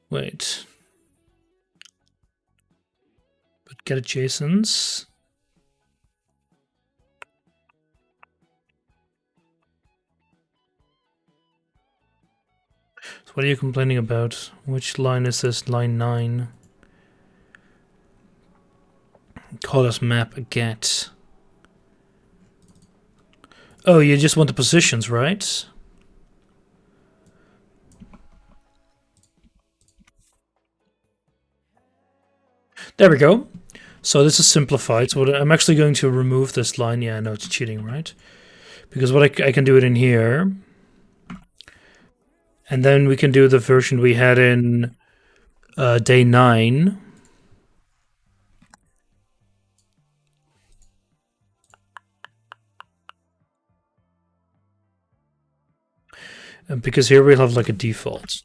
Speaker 1: Wait. But get adjacents. So what are you complaining about? Which line is this? Line 9. Call us map get. Oh, you just want the positions, right? There we go. So this is simplified. So I'm actually going to remove this line. Yeah, I know it's cheating, right? Because what I can do it in here. And then we can do the version we had in day 9. Because here we'll have like a default.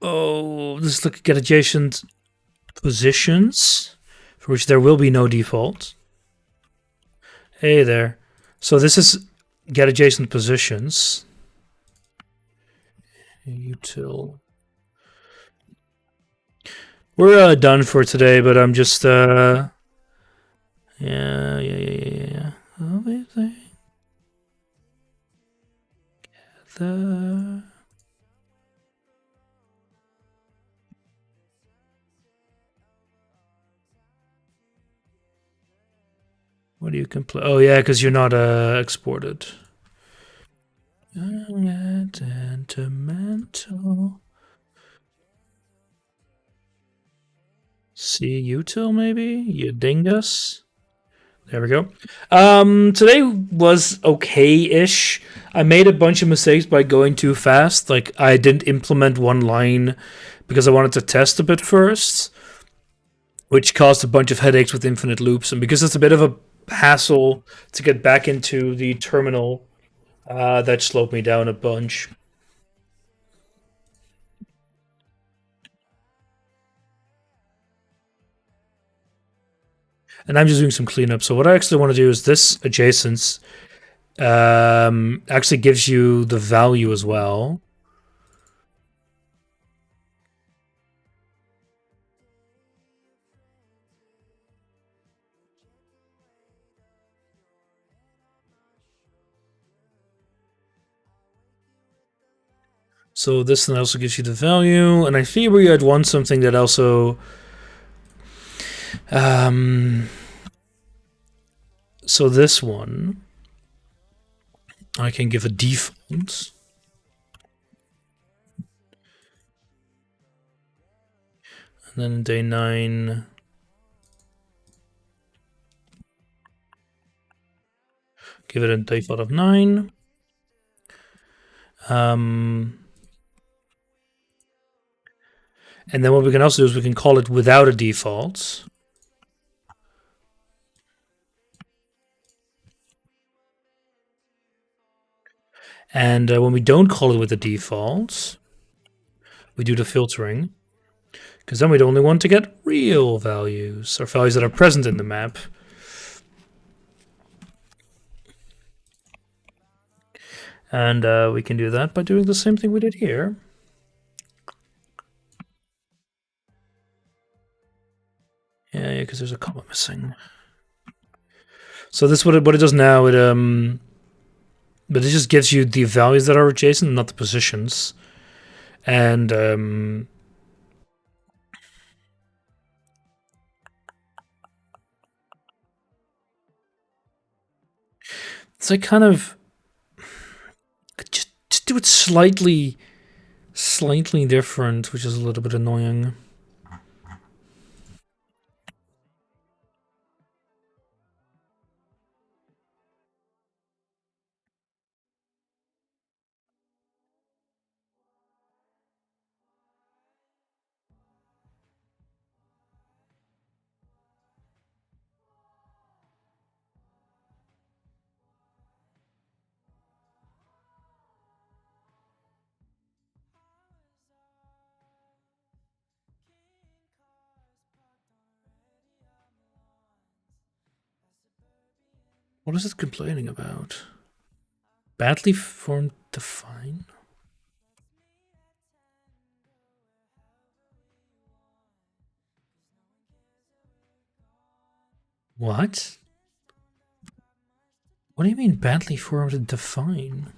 Speaker 1: Oh, let's look at get adjacent positions, for which there will be no default. Hey there. So this is get adjacent positions. Util. We're done for today, but I'm just yeah. Obviously. The what do you complain? Oh yeah, because you're not exported. Sentimental. See util maybe? You dingus. There we go. Today was okay-ish. I made a bunch of mistakes by going too fast. Like I didn't implement one line because I wanted to test a bit first, which caused a bunch of headaches with infinite loops. And because it's a bit of a hassle to get back into the terminal, that slowed me down a bunch. And I'm just doing some cleanup. So what I actually want to do is this adjacents actually gives you the value as well. So this then also gives you the value, and I figure I'd want something that also so this one I can give a default. And then in day 9 give it a default of 9. And then what we can also do is we can call it without a default. And when we don't call it with the default, we do the filtering. Because then we'd only want to get real values, or values that are present in the map. And we can do that by doing the same thing we did here. Yeah, because there's a comma missing. So this what it does now. But it just gives you the values that are adjacent, not the positions. And It's like kind of just do it slightly different, which is a little bit annoying. What is it complaining about? Badly formed define? What? What do you mean badly formed define?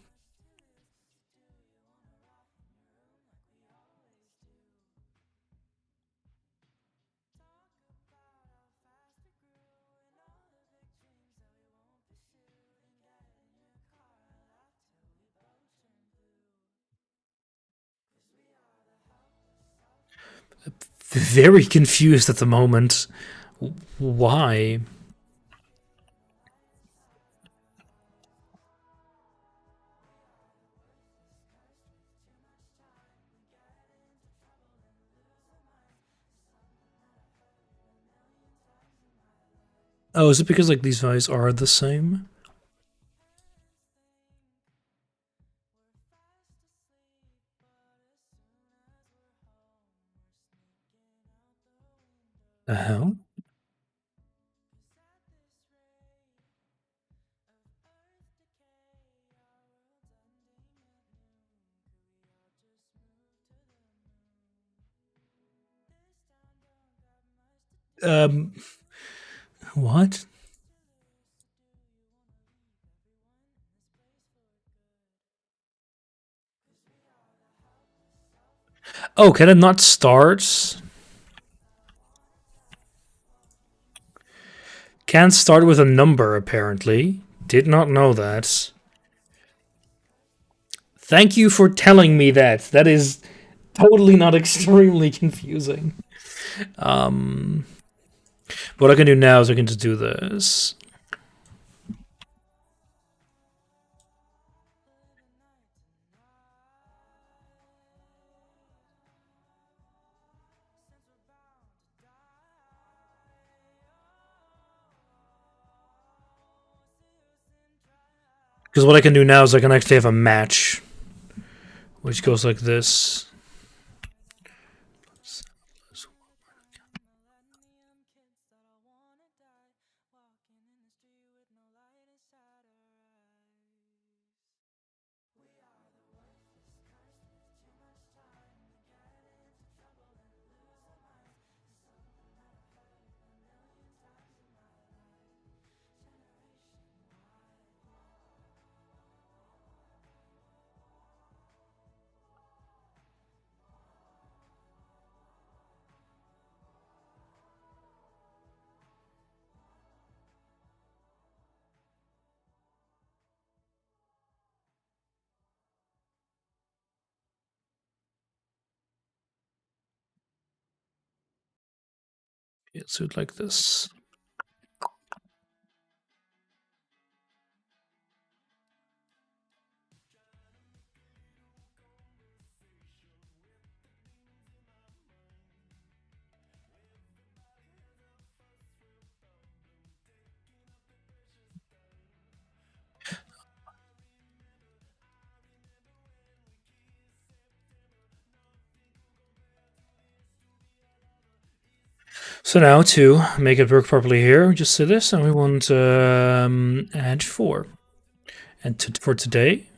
Speaker 1: Very confused at the moment. Why? Oh, is it because like these values are the same? The hell? Um, what? Oh, can it not start? Can't start with a number, apparently. Did not know that. Thank you for telling me that. That is totally not extremely confusing. What I can do now is I can just do this. Because what I can do now is I can actually have a match, which goes like this. Let's do it like this. So now to make it work properly here, we just say this, and we want edge 4. And for today,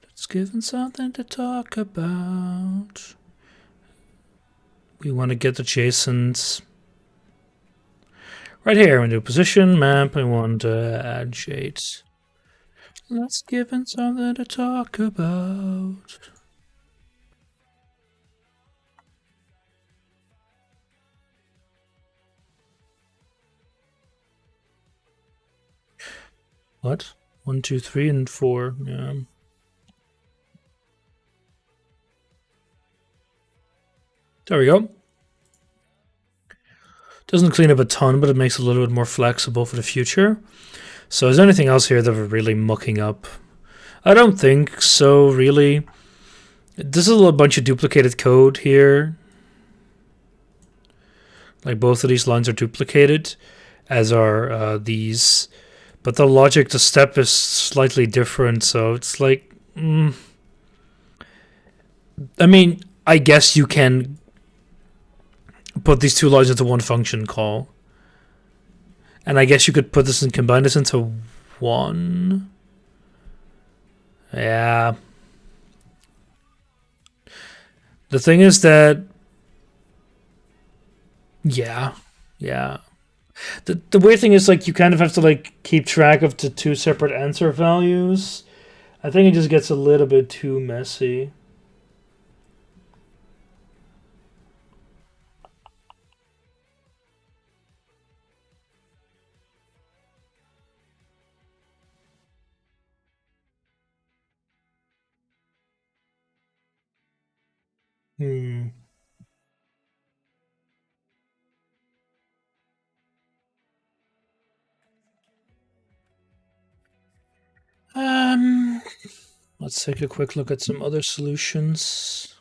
Speaker 1: let's give them something to talk about. We want to get adjacent right here. We do position map. We want add shades. Let's give them something to talk about. What? 1, 2, 3, and 4. Yeah. There we go. Doesn't clean up a ton, but it makes it a little bit more flexible for the future. So is there anything else here that we're really mucking up? I don't think so, really. This is a bunch of duplicated code here. Like both of these lines are duplicated, as are these. But the logic, the step is slightly different, so it's like... I mean, I guess you can put these two lines into one function call. And I guess you could put this and combine this into one. Yeah. The thing is that... Yeah. The weird thing is, like, you kind of have to, like, keep track of the two separate answer values. I think it just gets a little bit too messy. Hmm. Um, let's take a quick look at some other solutions.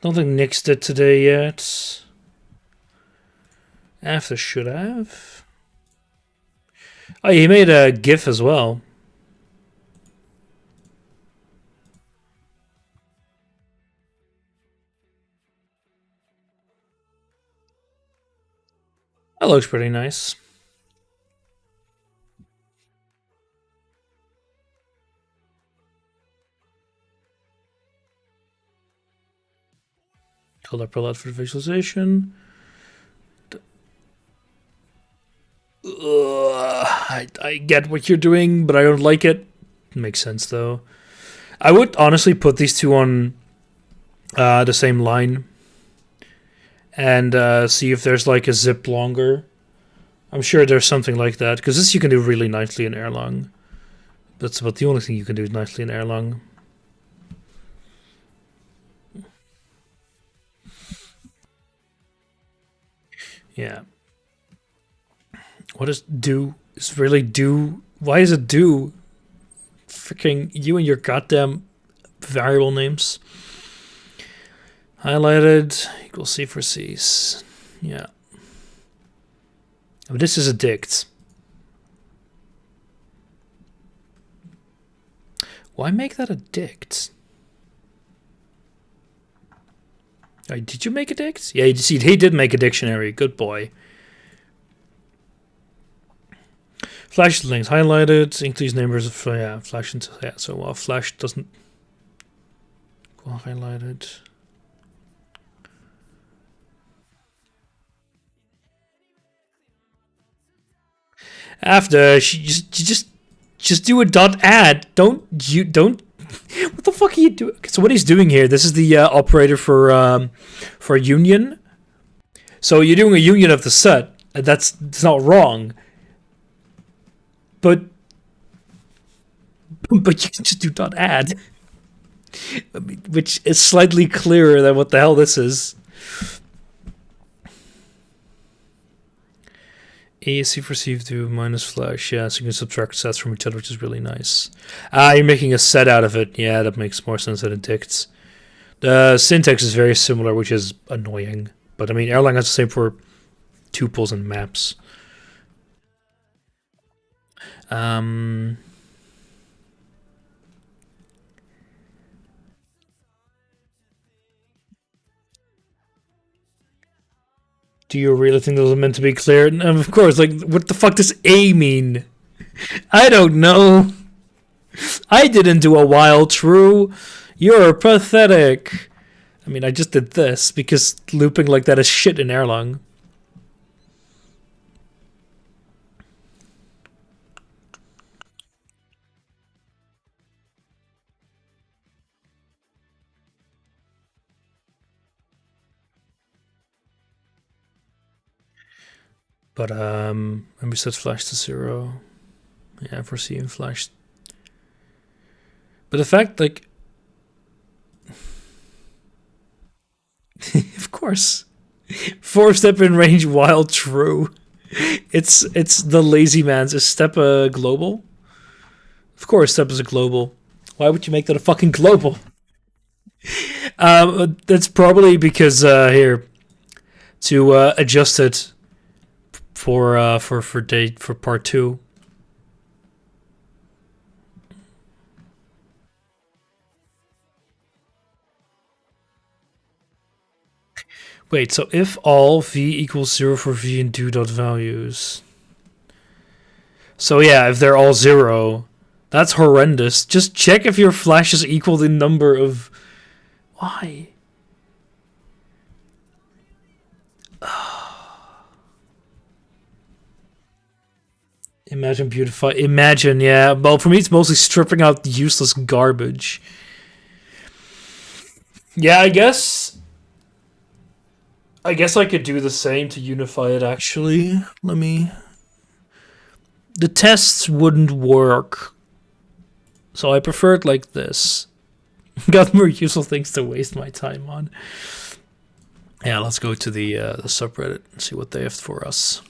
Speaker 1: Don't think Nick's did today yet. After should have. Oh, he made a GIF as well. That looks pretty nice. Color palette for visualization. I get what you're doing, but I don't like it. Makes sense though. I would honestly put these two on the same line and see if there's like a zip longer. I'm sure there's something like that because this you can do really nicely in Erlang. That's about the only thing you can do nicely in Erlang. Yeah. What is do? Is really do? Why is it do? Freaking you and your goddamn variable names. Highlighted equals C for C's. Yeah. Oh, this is a dict. Why make that a dict? Did you make a dict? Yeah, you see, he did make a dictionary. Good boy. Flash links highlighted. Increase numbers of flash into so flash doesn't go highlighted. After you just do a dot add. Don't. What the fuck are you doing? So what he's doing here? This is the operator for union. So you're doing a union of the set. That's not wrong. But you can just do dot add, which is slightly clearer than what the hell this is. AoC for C2 minus flash. Yeah, so you can subtract sets from each other, which is really nice. You're making a set out of it. Yeah, that makes more sense than it dicts. The syntax is very similar, which is annoying. But I mean, Erlang has the same for tuples and maps. Do you really think those are meant to be clear? And of course, like, what the fuck does A mean? I don't know. I didn't do a while true. You're pathetic. I mean, I just did this because looping like that is shit in Erlang. But when we set flash to 0, yeah, foreseeing flash. But the fact, like, of course, 4-step in range while true. It's the lazy man's. Is step a global? Of course, step is a global. Why would you make that a fucking global? That's probably because here to adjust it for part 2. Wait, so if all v equals 0 for v and do dot values. So yeah, if they're all 0, that's horrendous. Just check if your flashes equal the number of... Why? Imagine beautify. Imagine, yeah. Well, for me, it's mostly stripping out useless garbage. Yeah, I guess I could do the same to unify it, actually. Let me... The tests wouldn't work. So I prefer it like this. Got more useful things to waste my time on. Yeah, let's go to the subreddit and see what they have for us.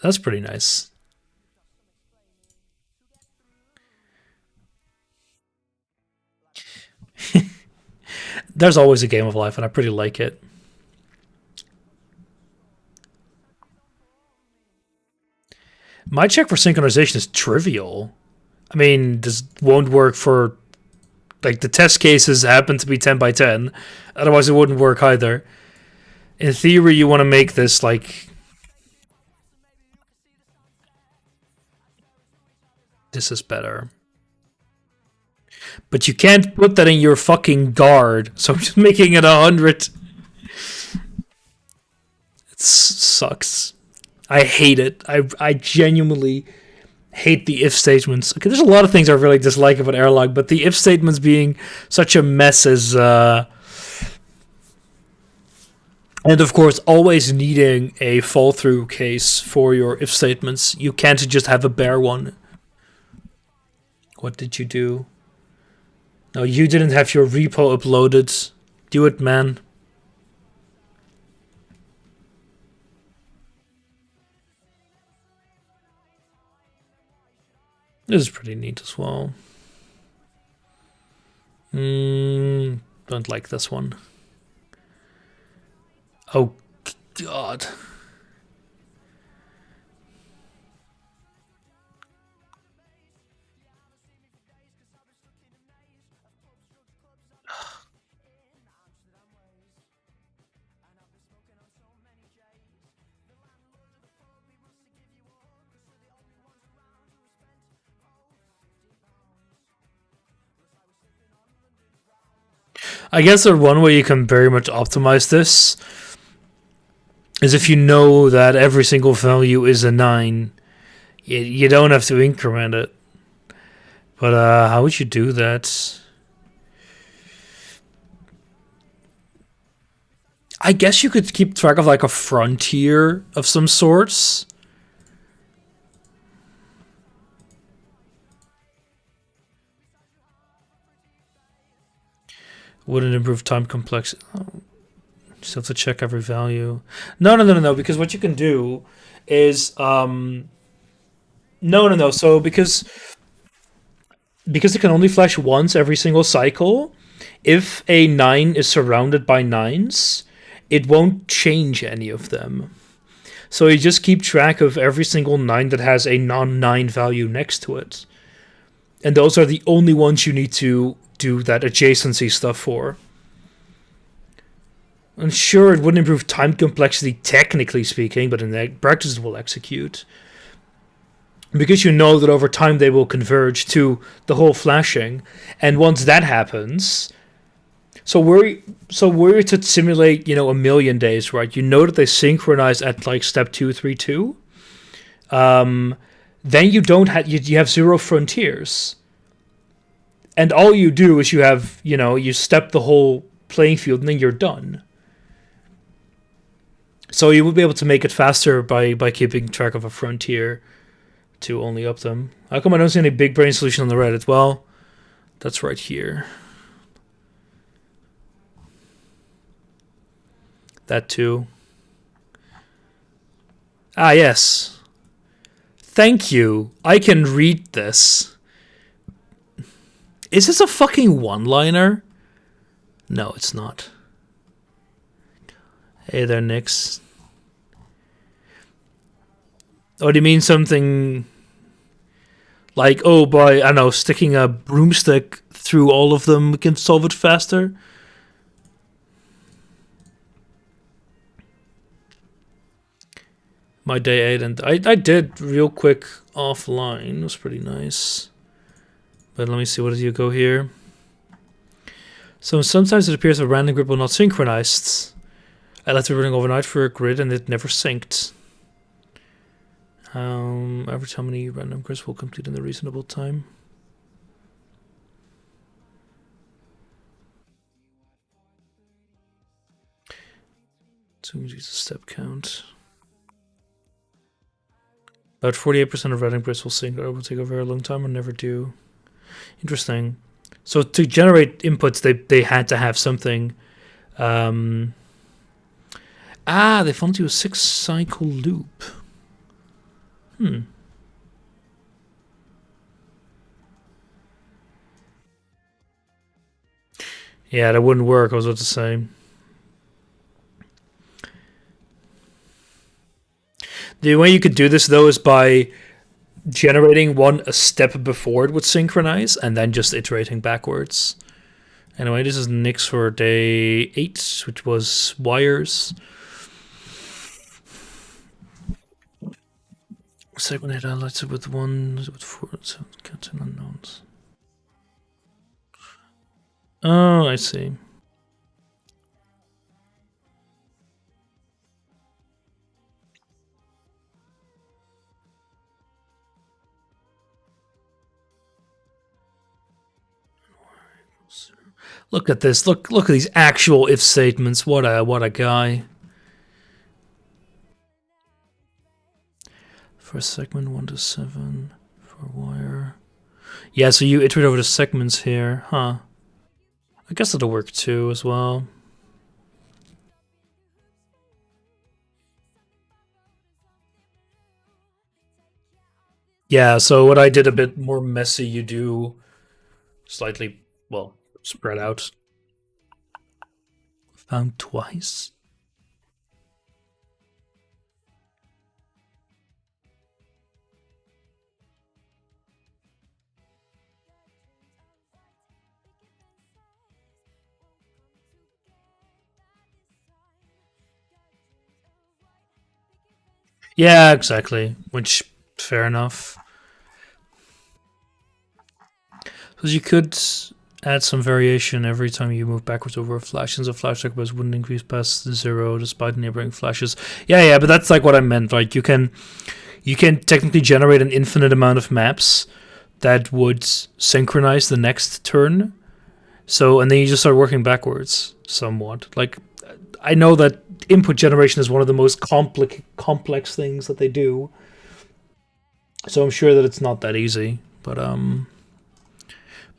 Speaker 1: That's pretty nice. There's always a game of life, and I pretty like it. My check for synchronization is trivial. I mean, this won't work for... Like, the test cases happen to be 10 by 10. Otherwise, it wouldn't work either. In theory, you want to make this, like... This is better. But you can't put that in your fucking guard. So I'm just making it 100. It sucks. I hate it. I genuinely hate the if statements. Okay, there's a lot of things I really dislike about Erlang, but the if statements being such a mess is... And of course, always needing a fall-through case for your if statements. You can't just have a bare one. What did you do? No, you didn't have your repo uploaded. Do it, man. This is pretty neat as well. Don't like this one. Oh, God. I guess the one way you can very much optimize this is if you know that every single value is a 9. You don't have to increment it. But how would you do that? I guess you could keep track of like a frontier of some sorts. Wouldn't improve time complexity. Oh, just have to check every value. No. Because what you can do is no. So because it can only flash once every single cycle, if a 9 is surrounded by 9s, it won't change any of them. So you just keep track of every single 9 that has a non-9 value next to it. And those are the only ones you need to do that adjacency stuff for. And sure, it wouldn't improve time complexity technically speaking, but in practice it will execute. Because you know that over time they will converge to the whole flashing. And once that happens... So were you to simulate, a million days, right? You know that they synchronize at like step 232. Then you don't have you have 0 frontiers. And all you do is you have, you step the whole playing field and then you're done. So you would be able to make it faster by keeping track of a frontier to only up them. How come I don't see any big brain solution on the Reddit? Well, that's right here. That too. Ah, yes. Thank you. I can read this. Is this a fucking one-liner? No, it's not. Hey there, Nix. Oh, do you mean something like, oh, by, I don't know, sticking a broomstick through all of them, we can solve it faster? My day 8, and I did real quick offline. It was pretty nice. But let me see, what did you go here? So sometimes it appears a random grid will not synchronized. I left it running overnight for a grid and it never synced. Average how many random grids will complete in a reasonable time? So we use a step count. About 48% of random grids will sync or will take a very long time or never do. Interesting. So to generate inputs, they had to have something. They found you a 6-cycle loop. Yeah, that wouldn't work, I was about to say. The way you could do this, though, is by generating one a step before it would synchronize and then just iterating backwards. Anyway, this is Nix for day 8, which was wires. Segment 8 highlights it with 1, with 4, 7 counts and unknowns. Oh, I see. Look at this. Look at these actual if statements. What a guy. For segment 1 to 7 for wire. Yeah, so you iterate over the segments here, huh? I guess that'll work too as well. Yeah, so what I did a bit more messy, you do slightly, well, spread out. Found twice? Yeah, exactly. Which, fair enough. Because you could add some variation every time you move backwards over a flash, since a flash cycle wouldn't increase past 0 despite neighboring flashes. Yeah, but that's like what I meant. Like you can technically generate an infinite amount of maps that would synchronize the next turn. So, and then you just start working backwards somewhat. Like, I know that input generation is one of the most complex things that they do. So I'm sure that it's not that easy, but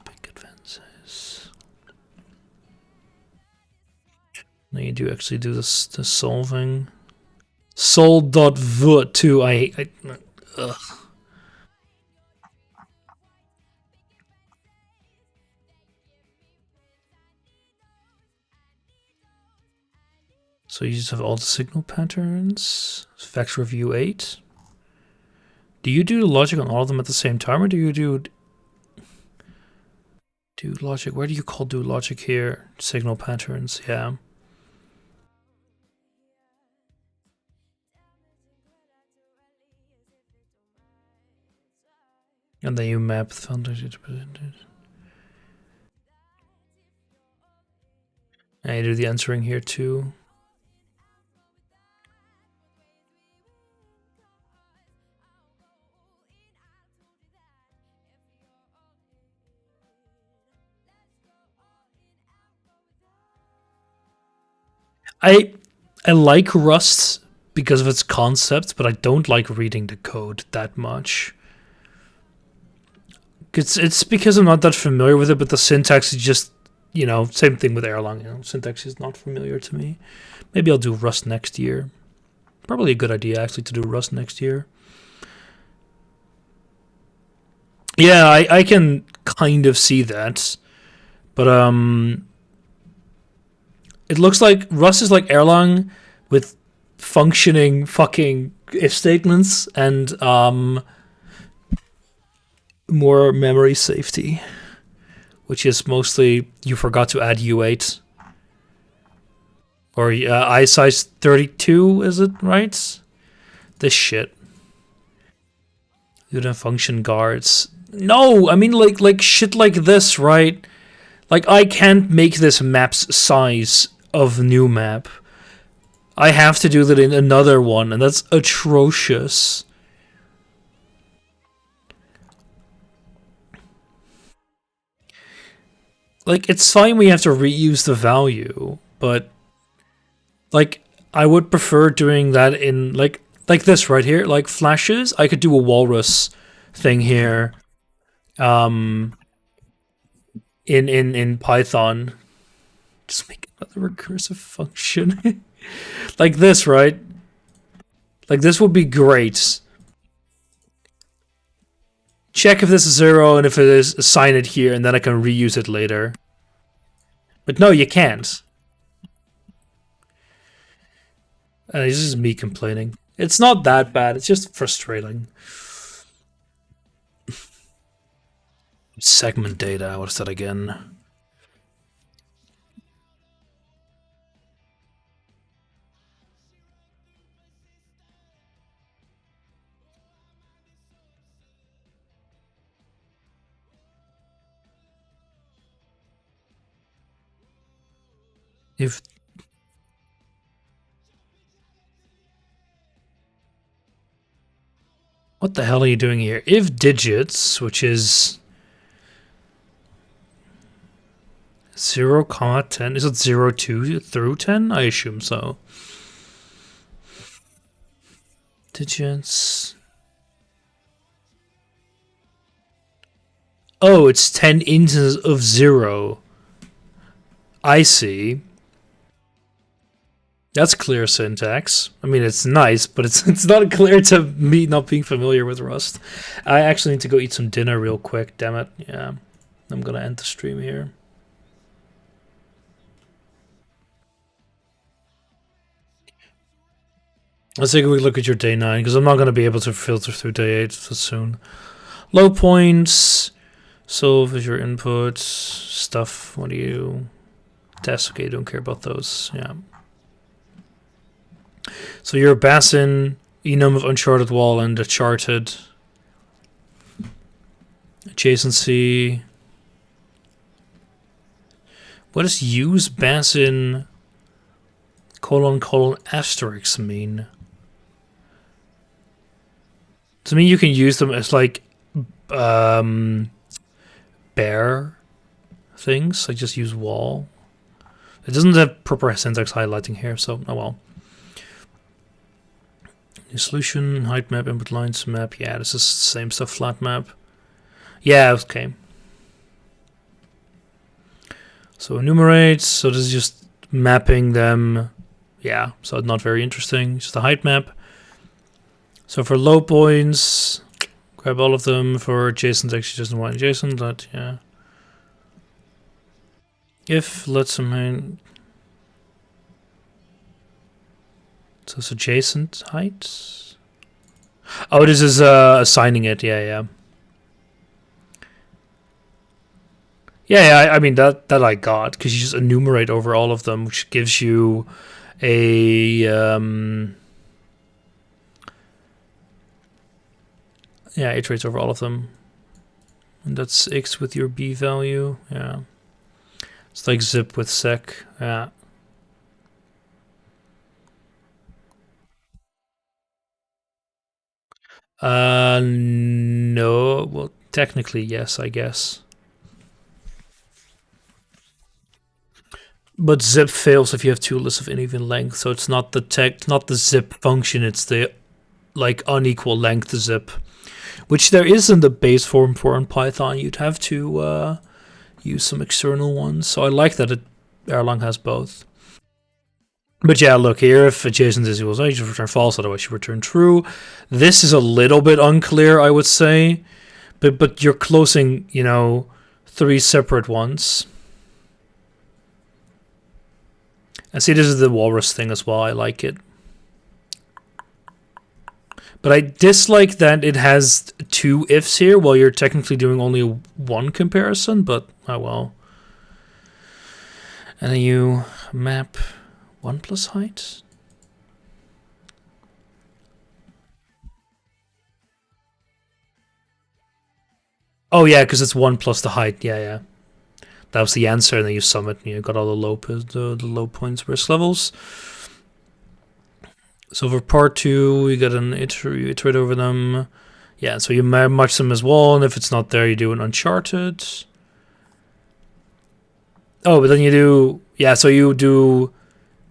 Speaker 1: big advances. Now you do actually do the solving. Sol.v too. Ugh. So you just have all the signal patterns. Factor review 8. Do you do the logic on all of them at the same time, or do you do logic? Where do you call do logic here? Signal patterns, yeah. And then you map the foundation to present it. And you do the answering here too. I like Rust because of its concept, but I don't like reading the code that much. It's because I'm not that familiar with it, but the syntax is just, same thing with Erlang. Syntax is not familiar to me. Maybe I'll do Rust next year. Probably a good idea, actually, to do Rust next year. Yeah, I can kind of see that. But it looks like Rust is like Erlang with functioning fucking if statements and more memory safety, which is mostly you forgot to add U8 or I size 32, is it right? This shit. You don't function guards. No, I mean like shit like this, right? Like I can't make this map's size of new map. I have to do that in another one, and that's atrocious. Like it's fine we have to reuse the value, but like I would prefer doing that in like this right here, like flashes. I could do a walrus thing here, um, in Python. Just make another recursive function, like this, right? Like this would be great. Check if this is 0, and if it is, assign it here, and then I can reuse it later. But no, you can't. This is me complaining. It's not that bad. It's just frustrating. Segment data. What is that again? If what the hell are you doing here? If digits, which is 0, 10, is it 0, 2 through 10? I assume so. Digits. Oh, it's 10 instances of 0. I see. That's clear syntax. I mean, it's nice, but it's not clear to me not being familiar with Rust. I actually need to go eat some dinner real quick, damn it. Yeah, I'm gonna end the stream here. Let's take a quick look at your day 9, because I'm not going to be able to filter through day 8 so soon. Low points. Solve is your input. Stuff, what do you... Test, okay, don't care about those. Yeah. So you're Bassin, enum of uncharted wall, and a charted. Adjacency. What does use Bassin : asterisk mean? To me, you can use them as like bare things. I just use wall. It doesn't have proper syntax highlighting here, so oh well. New solution, height map, input lines map. Yeah, this is the same stuff. Flat map. Yeah, okay. So enumerate. So this is just mapping them. Yeah, so not very interesting. Just a height map. So for low points, grab all of them. For adjacent, actually doesn't want adjacent, but yeah. If let's main. So it's adjacent height. Oh, this is assigning it. Yeah. Yeah, I mean that I got, because you just enumerate over all of them, which gives you a yeah, iterates over all of them, and that's x with your b value. Yeah, it's like zip with sec. Yeah. No. Well, technically yes, I guess. But zip fails if you have two lists of uneven length, so it's not the not the zip function, it's the like unequal length zip, which there is in the base form for in Python. You'd have to use some external ones. So I like that Erlang has both. But yeah, look here, if adjacent is equals you return false, otherwise you return true. This is a little bit unclear, I would say, but you're closing, three separate ones. And see, this is the walrus thing as well. I like it. But I dislike that it has two ifs here while you're technically doing only one comparison, but oh well. And then you map 1 plus height. Oh yeah, because it's 1 plus the height. Yeah. That was the answer, and then you sum it, and you got all the low points, risk levels. So for part 2, you got you iterate over them. Yeah, so you match them as well, and if it's not there, you do an uncharted. Oh, but then you do, yeah, so you do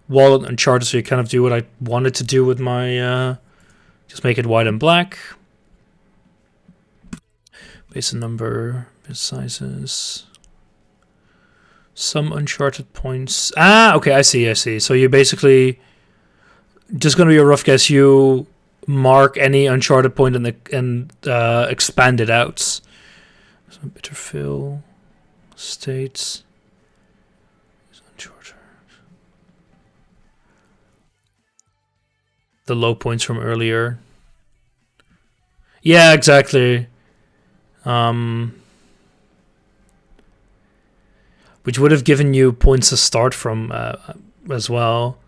Speaker 1: wallet uncharted, so you kind of do what I wanted to do with my, just make it white and black. Base number, bit sizes. Some uncharted points. Ah, okay, I see. So you basically, just going to be a rough guess, you mark any uncharted point and expand it out. So bitter fill, states, uncharted. The low points from earlier. Yeah, exactly. Which would have given you points to start from as well.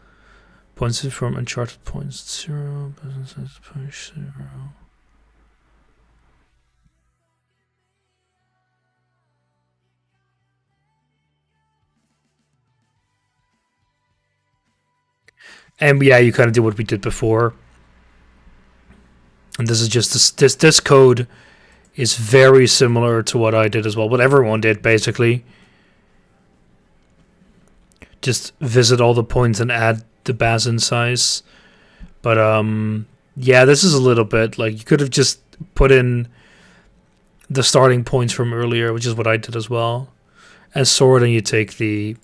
Speaker 1: Points from uncharted points 0, business point 0. And yeah, you kind of do what we did before. And this is just this code is very similar to what I did as well. What everyone did basically. Just visit all the points and add the basin size. But yeah, this is a little bit like you could have just put in the starting points from earlier, which is what I did as well. And sort, and you take 3.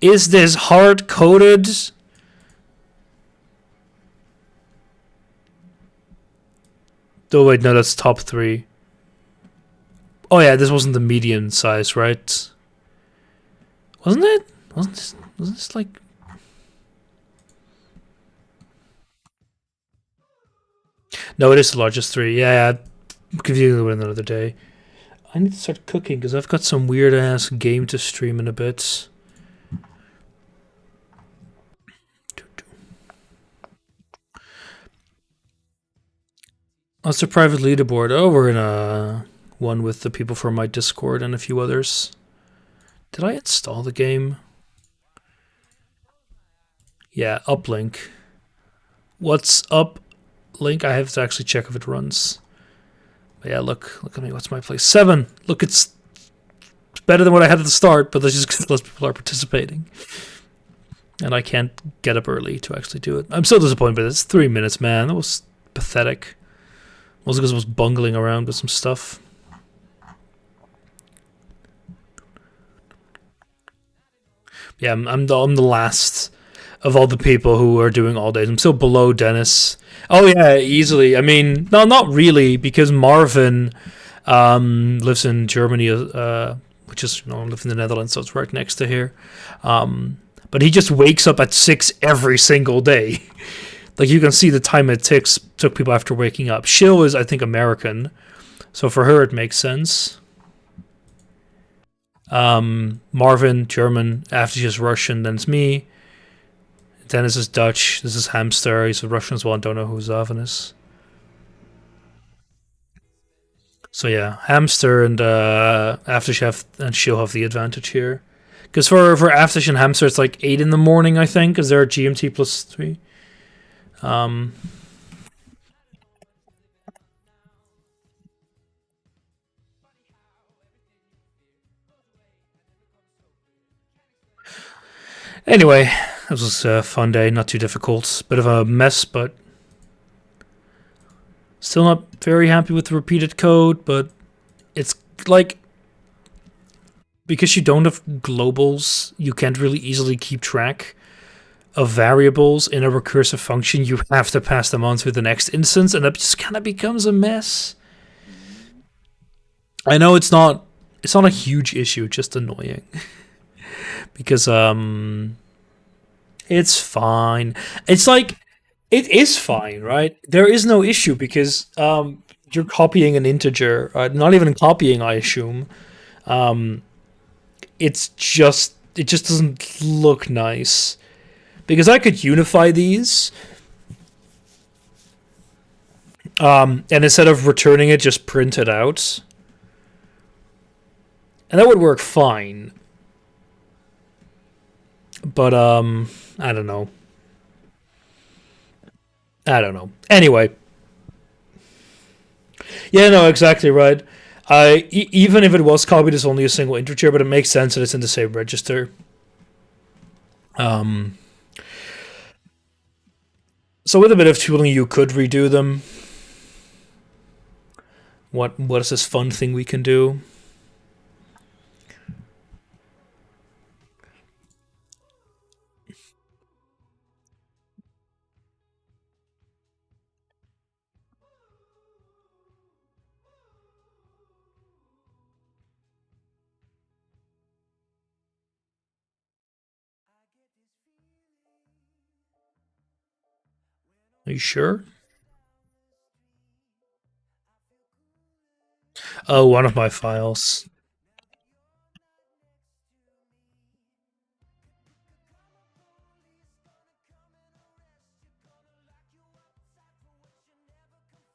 Speaker 1: Is this hard coded? Oh wait, no, that's top 3. Oh yeah, this wasn't the median size, right? Wasn't it? Wasn't this like... No, it is the largest 3. Yeah, I'm confusing it with another day. I need to start cooking because I've got some weird ass game to stream in a bit. What's the private leaderboard? Oh, we're in a one with the people from my Discord and a few others. Did I install the game? Yeah, uplink. What's up, link? I have to actually check if it runs. But yeah, look at me. What's my place? 7. Look, it's better than what I had at the start, but that's just because less people are participating. And I can't get up early to actually do it. I'm so disappointed, but it's 3 minutes, man. That was pathetic. Also because I was bungling around with some stuff. Yeah, I'm the last of all the people who are doing all days. I'm still below Dennis. Oh yeah, easily. I mean, no, not really, because Marvin lives in Germany, which is lives in the Netherlands, so it's right next to here. But he just wakes up at 6 every single day. Like you can see the time it took people after waking up. Shill is, I think, American, so for her it makes sense. Marvin, German. After she's Russian, then it's me. Dennis is Dutch. This is Hamster. He's a Russian as well. I don't know who Zavin is. So yeah, Hamster and Aftershev and she'll have the advantage here. Because for Aftershev and Hamster, it's like 8 in the morning, I think, because they're GMT plus 3. Anyway, this was a fun day, not too difficult. Bit of a mess, but still not very happy with the repeated code, but it's like because you don't have globals, you can't really easily keep track of variables in a recursive function. You have to pass them on to the next instance, and that just kind of becomes a mess. I know it's not a huge issue, just annoying. Because it's fine. It's like it is fine, right? There is no issue because you're copying an integer, not even copying, I assume. Um, it just doesn't look nice because I could unify these, and instead of returning it, just print it out, and that would work fine. But I don't know. I don't know. Anyway, yeah, no, exactly right. Even if it was copied as only a single integer, but it makes sense that it's in the same register. Um, so with a bit of tooling, you could redo them. What is this fun thing we can do? Are you sure? Oh, one of my files.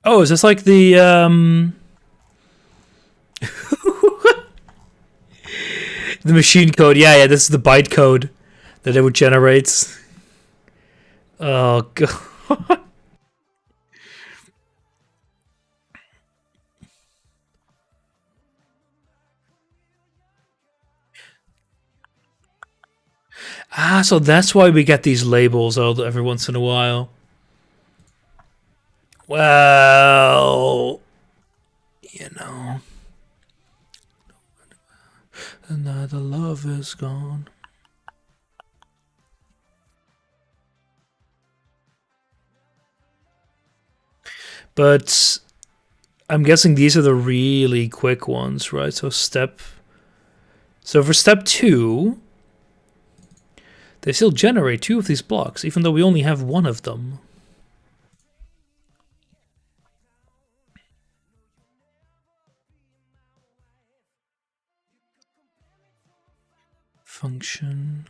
Speaker 1: Oh, is this like the machine code? Yeah, yeah. This is the byte code that it would generate. Oh god. Ah, so that's why we get these labels every once in a while. Well, you know, and now the love is gone. But I'm guessing these are the really quick ones, right? So for step 2, they still generate 2 of these blocks, even though we only have 1 of them. Function.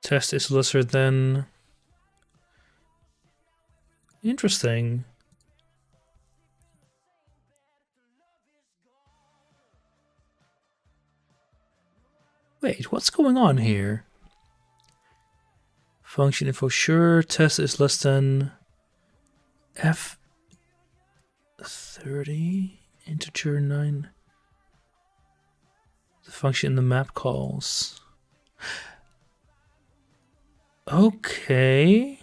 Speaker 1: Test is lesser than. Interesting. Wait, what's going on here? Function info sure. Test is less than F30. Integer 9. The function in the map calls. Okay.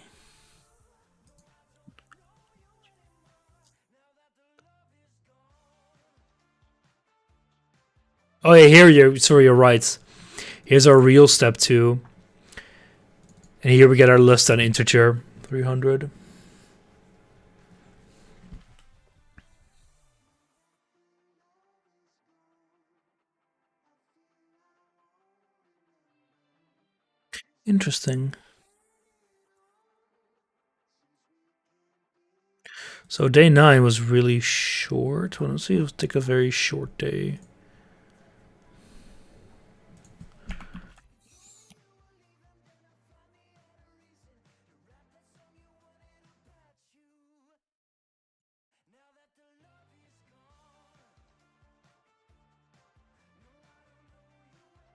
Speaker 1: Oh yeah, here you're right. Here's our real step 2. And here we get our list on integer 300. Interesting. So day 9 was really short. Well, let's see, let's take a very short day.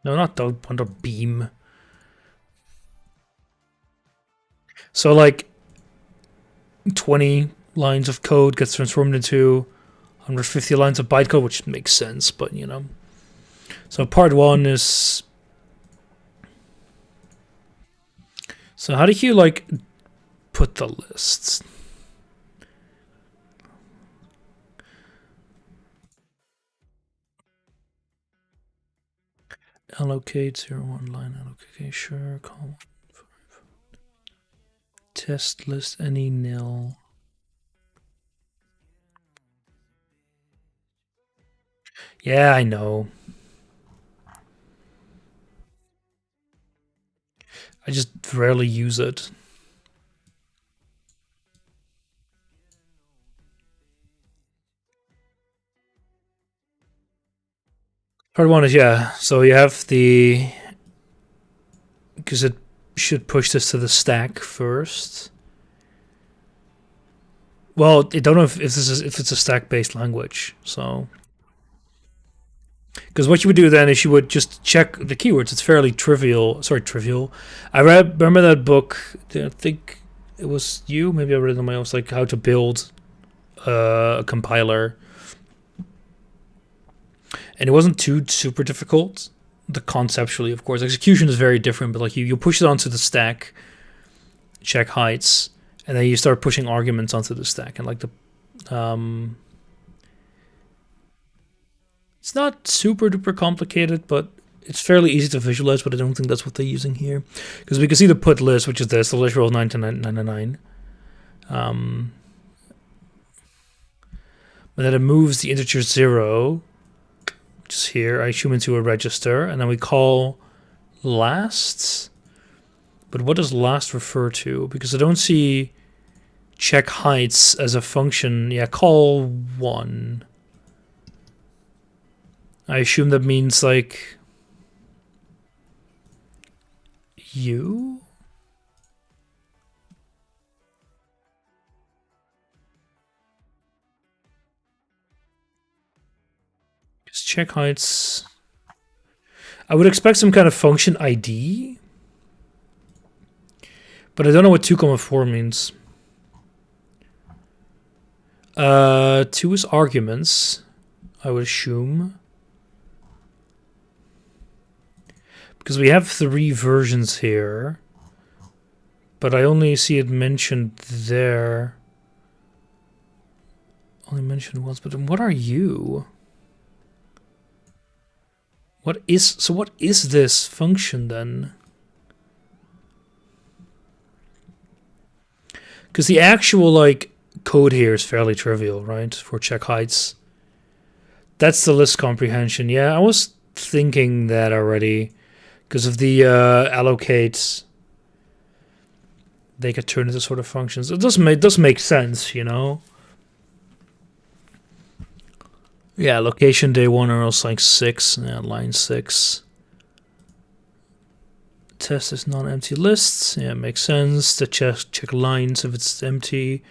Speaker 1: No, not the one, the beam. So like 20 lines of code gets transformed into 150 lines of bytecode, which makes sense, but you know. So part 1 is So how do you like put the lists? Allocate 0, 1 line allocate. Okay, sure. Column 5. Test list any nil. Yeah, I know. I just rarely use it. Part one is, yeah, so you have the, because it should push this to the stack first. Well, I don't know if it's a stack-based language, so. Because what you would do then is you would just check the keywords. It's fairly trivial. Sorry, trivial. Remember that book, I think it was you, maybe I read it on my own, like how to build a compiler. And it wasn't too super difficult. The conceptually, of course, execution is very different. But like you push it onto the stack, check heights, and then you start pushing arguments onto the stack. And like the, it's not super duper complicated, but it's fairly easy to visualize. But I don't think that's what they're using here, because we can see the put list, which is this, the literal 99999. But then it moves the integer 0. Just here, I assume into a register, and then we call last. But what does last refer to? Because I don't see check heights as a function. Yeah, call 1. I assume that means like you? Check heights. I would expect some kind of function ID, but I don't know what 2,4 means. 2 is arguments, I would assume, because we have 3 versions here, but I only see it mentioned there. Only mentioned once, but then what are you? What is this function then? Because the actual like code here is fairly trivial, right? For check heights. That's the list comprehension. Yeah, I was thinking that already. Because of the allocates, they could turn into sort of functions. It does make sense, you know? Yeah, location day 1 or else like 6. Yeah, line 6. Test is non-empty lists. Yeah, makes sense. To check lines if it's empty.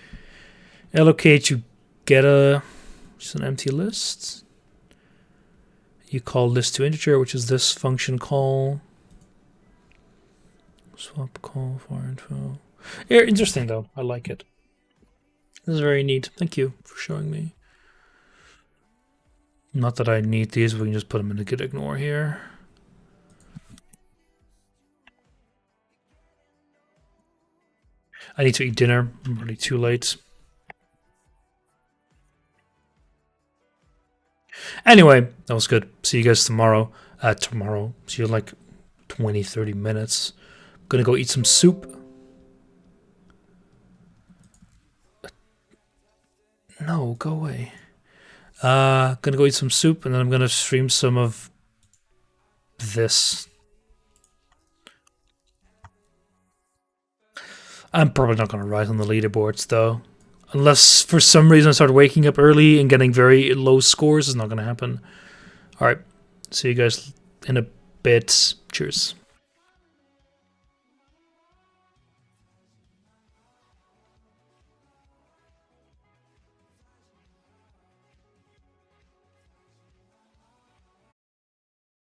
Speaker 1: Allocate, you get just an empty list. You call list to integer, which is this function call. Swap call for info. Yeah, interesting though. I like it. This is very neat. Thank you for showing me. Not that I need these, we can just put them in the git ignore here. I need to eat dinner. I'm already too late. Anyway, that was good. See you guys tomorrow. See you in like 20, 30 minutes. I'm gonna go eat some soup. No, go away. Gonna go eat some soup, and then I'm gonna stream some of this. I'm probably not gonna rise on the leaderboards though. Unless for some reason I start waking up early and getting very low scores, it's not gonna happen. Alright, see you guys in a bit. Cheers.